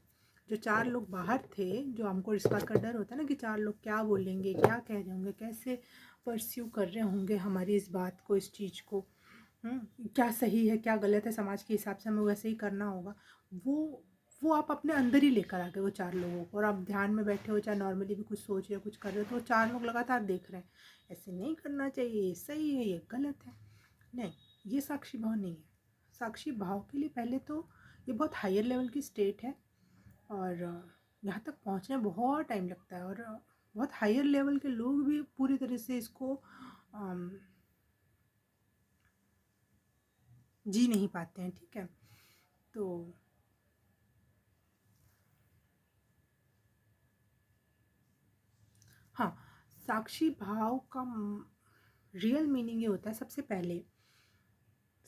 जो 4 लोग बाहर थे, जो हमको इस बात का डर होता है ना कि 4 लोग क्या बोलेंगे, क्या कह रहे होंगे, कैसे परस्यू कर रहे होंगे हमारी इस बात को, इस चीज़ को, क्या सही है क्या गलत है, समाज के हिसाब से हमें वैसे ही करना होगा। वो आप अपने अंदर ही लेकर आ गए वो 4 लोगों को, और आप ध्यान में बैठे हो, चाहे नॉर्मली भी कुछ सोच रहे हो, कुछ कर रहे हो, तो वो 4 लोग लगातार देख रहे हैं, ऐसे नहीं करना चाहिए, ये सही है, ये गलत है। नहीं, ये साक्षी भाव नहीं है। साक्षी भाव के लिए पहले तो ये बहुत हायर लेवल की स्टेट है और यहाँ तक पहुँचने में बहुत टाइम लगता है, और बहुत हायर लेवल के लोग भी पूरी तरह से इसको जी नहीं पाते हैं, ठीक है। तो हाँ, साक्षी भाव का रियल मीनिंग ये होता है, सबसे पहले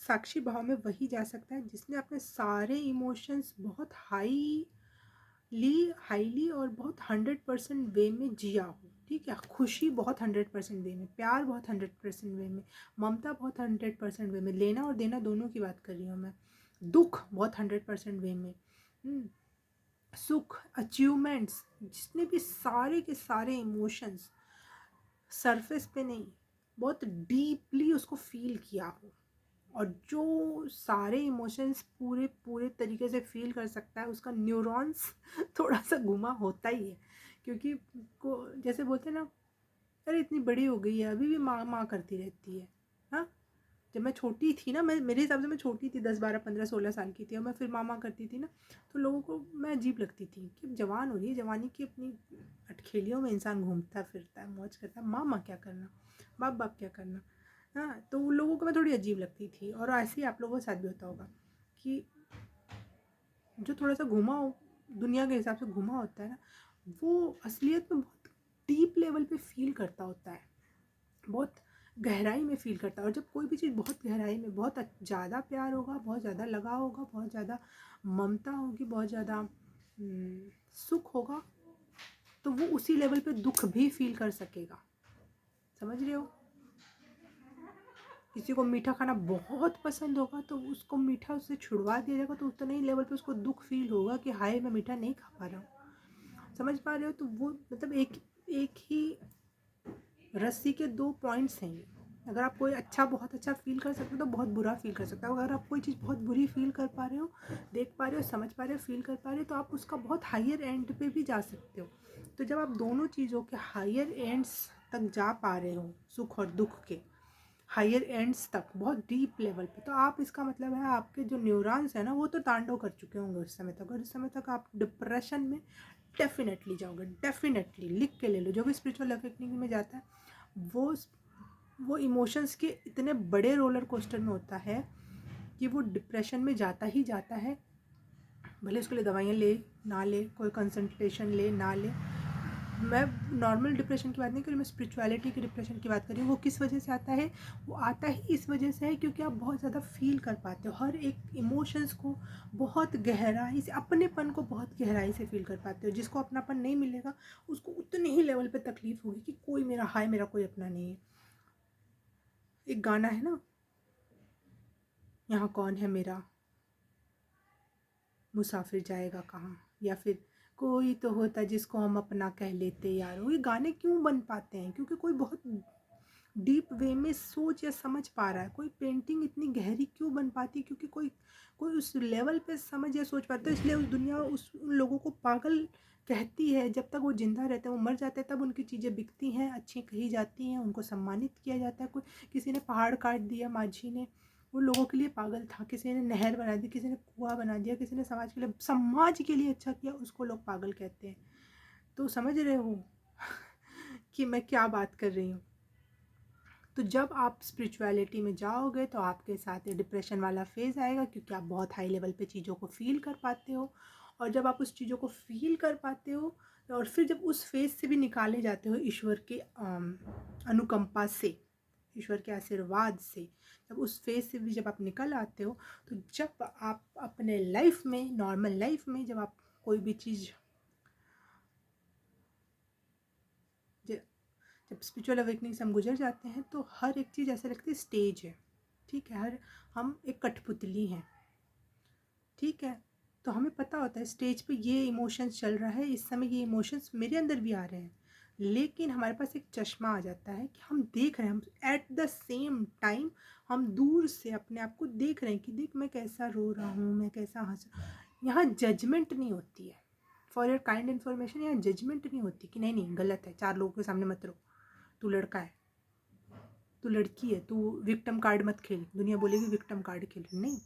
साक्षी भाव में वही जा सकता है जिसने अपने सारे इमोशंस बहुत हाईली और बहुत 100% वे में जिया हो, ठीक है। खुशी बहुत 100% वे में, प्यार बहुत 100% वे में, ममता बहुत 100% वे में, लेना और देना दोनों की बात कर रही हूँ मैं, दुख बहुत 100% वे में, सुख, अचीवमेंट्स, जितने भी सारे के सारे इमोशंस सरफेस पे नहीं, बहुत डीपली उसको फील किया हो। और जो सारे इमोशंस पूरे पूरे तरीके से फील कर सकता है, उसका न्यूरॉन्स थोड़ा सा घुमा होता ही है। क्योंकि को जैसे बोलते हैं ना, अरे इतनी बड़ी हो गई है अभी भी माँ माँ करती रहती है। हाँ, जब मैं छोटी थी ना, मैं मेरे हिसाब से मैं छोटी थी, 10 12 15 16 साल की थी, और मैं फिर माँ करती थी ना, तो लोगों को मैं अजीब लगती थी कि जवान हो रही है, जवानी की अपनी अटखेलियों में इंसान घूमता फिरता है, मौज करता है, माँ क्या करना, बाप बाप क्या करना। हाँ, तो उन लोगों को मैं थोड़ी अजीब लगती थी। और ऐसे ही आप लोगों के साथ भी होता होगा कि जो थोड़ा सा घुमा हो, दुनिया के हिसाब से घुमा होता है ना, वो असलियत में बहुत डीप लेवल पे फील करता होता है, बहुत गहराई में फील करता है। और जब कोई भी चीज़ बहुत गहराई में, बहुत ज़्यादा प्यार होगा, बहुत ज़्यादा लगाव होगा, बहुत ज़्यादा ममता होगी, बहुत ज़्यादा सुख होगा, तो वो उसी लेवल पे दुख भी फील कर सकेगा। समझ रहे हो? किसी को मीठा खाना बहुत पसंद होगा तो उसको मीठा उससे छुड़वा दिया जाएगा, तो उतना ही लेवल पे उसको दुख फील होगा कि हाय मैं मीठा नहीं खा पा रहा हूँ। समझ पा रहे हो? तो वो मतलब एक ही रस्सी के 2 पॉइंट्स हैं ये। अगर आप कोई अच्छा बहुत अच्छा फील कर सकते हो तो बहुत बुरा फील कर सकते हो। अगर आप कोई चीज़ बहुत बुरी फील कर पा रहे हो, देख पा रहे हो, समझ पा रहे हो, फील कर पा रहे हो, तो आप उसका बहुत हायर एंड पे भी जा सकते हो। तो जब आप दोनों चीज़ों के हायर एंड्स तक जा पा रहे हो, सुख और दुख के हायर एंड्स तक, बहुत डीप लेवल पे, तो आप, इसका मतलब है आपके जो न्यूरॉन्स है ना, वो तो तांडव कर चुके होंगे उस समय तक। और इस समय तक आप डिप्रेशन में डेफिनेटली जाओगे, डेफिनेटली लिख के ले लो, जो भी स्पिरिचुअल अवेकनिंग में जाता है वो वो इमोशंस के इतने बड़े रोलर कोस्टर में होता है कि वो डिप्रेशन में जाता ही जाता है, भले उसके लिए दवाइयाँ ले ना ले, कोई कंसल्टेशन ले ना ले। मैं नॉर्मल डिप्रेशन की बात नहीं कर रही, मैं स्पिरिचुअलिटी के डिप्रेशन की बात कर रही हूँ। वो किस वजह से आता है? वो आता ही इस वजह से है क्योंकि आप बहुत ज़्यादा फील कर पाते हो हर एक इमोशंस को, बहुत गहराई से, अपनेपन को बहुत गहराई से फील कर पाते हो। जिसको अपनापन नहीं मिलेगा उसको उतनी ही लेवल पे तकलीफ होगी कि कोई मेरा हाय, मेरा कोई अपना नहीं है। एक गाना है ना, यहाँ कौन है मेरा, मुसाफिर जाएगा कहाँ, या फिर कोई तो होता जिसको हम अपना कह लेते यारो। ये गाने क्यों बन पाते हैं? क्योंकि कोई बहुत डीप वे में सोच या समझ पा रहा है। कोई पेंटिंग इतनी गहरी क्यों बन पाती? क्योंकि कोई कोई उस लेवल पे समझ या सोच पाता है। इसलिए उस दुनिया उन लोगों को पागल कहती है। जब तक वो जिंदा रहते हैं, वो मर जाते हैं तब उनकी चीज़ें बिकती हैं, अच्छी कही जाती हैं, उनको सम्मानित किया जाता है। कोई किसी ने पहाड़ काट दिया, माझी ने, वो लोगों के लिए पागल था। किसी ने नहर बना दी, किसी ने कुआं बना दिया, किसी ने समाज के लिए अच्छा किया, उसको लोग पागल कहते हैं। तो समझ रहे हो कि मैं क्या बात कर रही हूँ? तो जब आप स्पिरिचुअलिटी में जाओगे तो आपके साथ ये डिप्रेशन वाला फेज़ आएगा, क्योंकि आप बहुत हाई लेवल पे चीज़ों को फील कर पाते हो। और जब आप उस चीज़ों को फील कर पाते हो और फिर जब उस फेज़ से भी निकाले जाते हो ईश्वर के अनुकंपा से, ईश्वर के आशीर्वाद से, जब उस फेज़ से भी जब आप निकल आते हो, तो जब आप अपने लाइफ में, नॉर्मल लाइफ में, जब आप कोई भी चीज़, जब स्पिरिचुअल अवेकनिंग से हम गुजर जाते हैं तो हर एक चीज़ ऐसा लगती है स्टेज है। ठीक है, हर हम एक कठपुतली हैं। ठीक है, तो हमें पता होता है स्टेज पे ये इमोशंस चल रहा है, इस समय ये इमोशंस मेरे अंदर भी आ रहे हैं। लेकिन हमारे पास एक चश्मा आ जाता है कि हम देख रहे हैं, हम एट द सेम टाइम हम दूर से अपने आप को देख रहे हैं कि देख मैं कैसा रो रहा हूँ, मैं कैसा हंस। यहाँ जजमेंट नहीं होती है। फॉर योर काइंड इन्फॉर्मेशन, यहाँ जजमेंट नहीं होती कि नहीं नहीं गलत है, चार लोगों के सामने मत रो, तू लड़का है, तू लड़की है, तू विक्टिम कार्ड मत खेल, दुनिया बोलेगी विक्टिम कार्ड खेल। नहीं,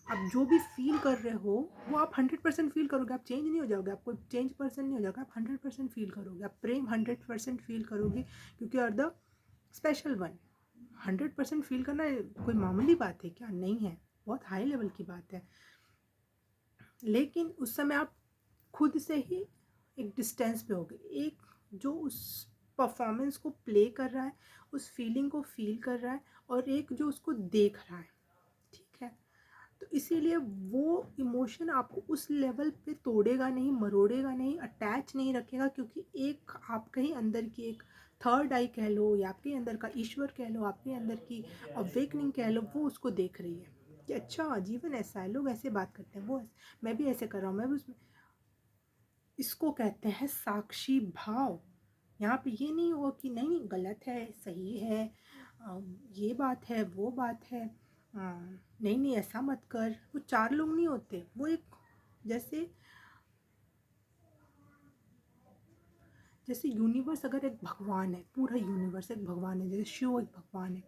आप जो भी फील कर रहे हो वो आप 100% फील करोगे। आप चेंज नहीं हो जाओगे, आप कोई चेंज पर्सन नहीं हो जाओगे, आप 100% फील करोगे। आप प्रेम 100% फील करोगे, क्योंकि are the special one. 100% feel करना कोई मामूली बात है क्या? नहीं है, बहुत हाई लेवल की बात है। लेकिन उस समय आप खुद से ही एक डिस्टेंस पे होगे, एक जो उस परफॉर्मेंस को प्ले कर रहा है, उस फीलिंग को फील कर रहा है, और एक जो उसको देख रहा है। ठीक है, तो इसीलिए वो इमोशन आपको उस लेवल पे तोड़ेगा नहीं, मरोड़ेगा नहीं, अटैच नहीं रखेगा, क्योंकि एक आपके ही अंदर की एक थर्ड आई कह लो, या आपके अंदर का ईश्वर कह लो, आपके अंदर की अवेकनिंग कह लो, वो उसको देख रही है कि अच्छा जीवन ऐसा है, लोग ऐसे बात करते हैं, मैं भी ऐसे कर रहा हूँ, मैं भी उसमें। इसको कहते हैं साक्षी भाव। यहाँ पे ये नहीं हुआ कि नहीं गलत है, सही है, ये बात है, वो बात है, नहीं नहीं ऐसा मत कर। वो चार लोग नहीं होते, वो एक जैसे जैसे यूनिवर्स अगर एक भगवान है, पूरा यूनिवर्स एक भगवान है, जैसे शिव एक भगवान है,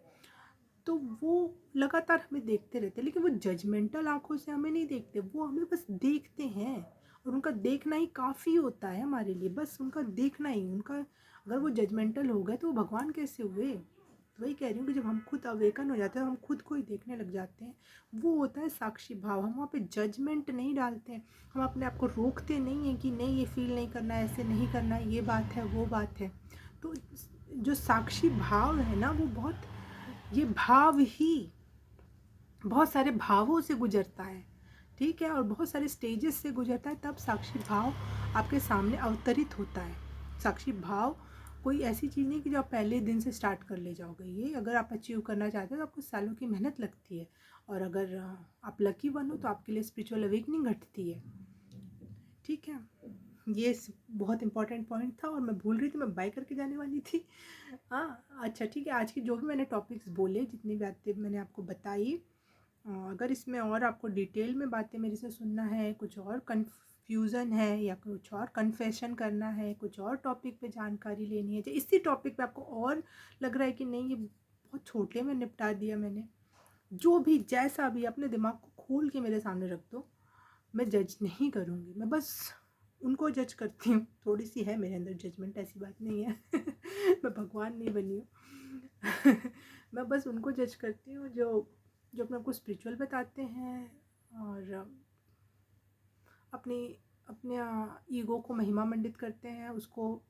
तो वो लगातार हमें देखते रहते हैं। लेकिन वो जजमेंटल आंखों से हमें नहीं देखते, वो हमें बस देखते हैं। और उनका देखना ही काफ़ी होता है हमारे लिए, बस उनका देखना ही। उनका अगर वो जजमेंटल हो गए तो वो भगवान कैसे हुए? तो वही कह रही हूँ कि जब हम खुद अवेकन हो जाते हैं, हम खुद को ही देखने लग जाते हैं, वो होता है साक्षी भाव। हम वहाँ पे जजमेंट नहीं डालते हैं, हम अपने आप को रोकते नहीं हैं कि नहीं ये फील नहीं करना है, ऐसे नहीं करना है, ये बात है, वो बात है। तो जो साक्षी भाव है ना, वो बहुत, ये भाव ही बहुत सारे भावों से गुजरता है। ठीक है, और बहुत सारे स्टेजेस से गुजरता है, तब साक्षी भाव आपके सामने अवतरित होता है। साक्षी भाव कोई ऐसी चीज़ नहीं कि जो आप पहले दिन से स्टार्ट कर ले जाओगे। ये अगर आप अचीव करना चाहते हो तो आपको सालों की मेहनत लगती है, और अगर आप लकी बनो तो आपके लिए स्पिरिचुअल अवेकनिंग घटती है। ठीक है, ये बहुत इंपॉर्टेंट पॉइंट था और मैं भूल रही थी, मैं बाय करके जाने वाली थी। हाँ अच्छा ठीक है, आज की जो भी मैंने टॉपिक्स बोले, जितनी बातें मैंने आपको बताई, अगर इसमें और आपको डिटेल में बातें मेरे से सुनना है, कुछ और कन्फ्यूज़न है, या कुछ और कन्फेशन करना है, कुछ और टॉपिक पे जानकारी लेनी है, जो इसी टॉपिक पे आपको और लग रहा है कि नहीं ये बहुत छोटे में निपटा दिया मैंने, जो भी जैसा भी, अपने दिमाग को खोल के मेरे सामने रख दो। मैं जज नहीं करूँगी, मैं बस उनको जज करती हूँ, थोड़ी सी है मेरे अंदर जजमेंट, ऐसी बात नहीं है। मैं भगवान नहीं बनी हूँ। मैं बस उनको जज करती हूँ जो जो अपने आपको स्पिरिचुअल बताते हैं और अपनी अपने ईगो को महिमा मंडित करते हैं, उसको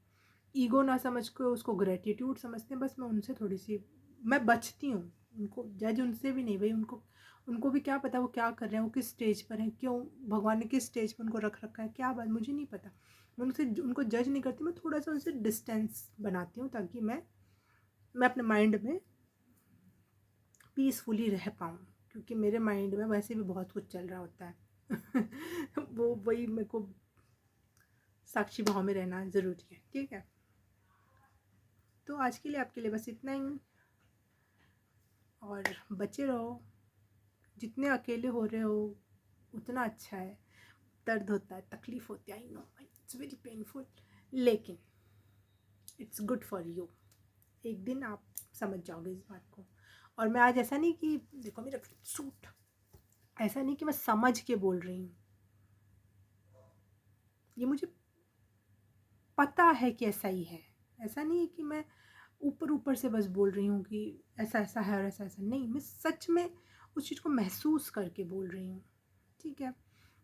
ईगो ना समझ के उसको ग्रेटिट्यूड समझते हैं। बस मैं उनसे थोड़ी सी मैं बचती हूँ, उनको जज उनसे भी नहीं भाई, उनको उनको भी क्या पता वो क्या कर रहे हैं, वो किस स्टेज पर हैं, क्यों भगवान ने किस स्टेज पर उनको रख रखा है, क्या बात मुझे नहीं पता। मैं उनसे उनको जज नहीं करती, मैं थोड़ा सा उनसे डिस्टेंस बनाती हूँ ताकि मैं अपने माइंड में पीसफुली रह पाऊँ, क्योंकि मेरे माइंड में वैसे भी बहुत कुछ चल रहा होता है। वो वही मेरे को साक्षी भाव में रहना ज़रूरी है, ठीक है। तो आज के लिए आपके लिए बस इतना ही, और बचे रहो, जितने अकेले हो रहे हो उतना अच्छा है। दर्द होता है, तकलीफ़ होती है, I know it's very painful, लेकिन इट्स गुड फॉर यू। एक दिन आप समझ जाओगे इस बात को। और मैं आज ऐसा नहीं कि देखो मेरा सूट, ऐसा नहीं कि मैं समझ के बोल रही हूँ, ये मुझे पता है कि ऐसा ही है। ऐसा नहीं है कि मैं ऊपर ऊपर से बस बोल रही हूँ कि ऐसा ऐसा है और ऐसा ऐसा नहीं, मैं सच में उस चीज़ को महसूस करके बोल रही हूँ, ठीक है।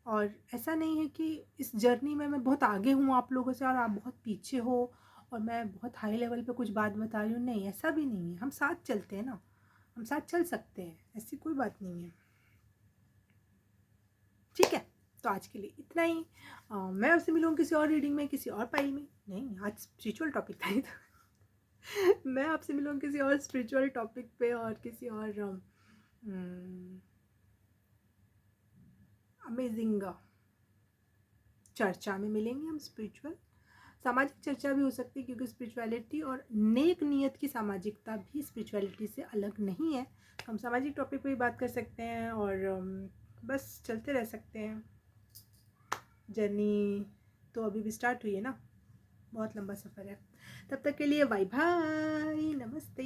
और ऐसा नहीं है कि इस जर्नी में मैं बहुत आगे हूँ आप लोगों से और आप बहुत पीछे हो और मैं बहुत हाई लेवल पे कुछ बात बता रही हूँ, नहीं ऐसा भी नहीं है। हम साथ चलते हैं ना, हम साथ चल सकते हैं, ऐसी कोई बात नहीं है, ठीक है। तो आज के लिए इतना ही। मैं आपसे मिलूँगी किसी और रीडिंग में, किसी और पाइल में। नहीं, आज स्पिरिचुअल टॉपिक था ये तो। मैं आपसे मिलूँगी किसी और स्पिरिचुअल टॉपिक पे और किसी और अमेजिंग चर्चा में मिलेंगे हम। स्पिरिचुअल सामाजिक चर्चा भी हो सकती है, क्योंकि स्पिरिचुअलिटी और नेक नियत की सामाजिकता भी स्पिरिचुअलिटी से अलग नहीं है। हम सामाजिक टॉपिक पे भी बात कर सकते हैं और बस चलते रह सकते हैं। जर्नी तो अभी भी स्टार्ट हुई है ना, बहुत लंबा सफ़र है। तब तक के लिए बाय बाय, नमस्ते।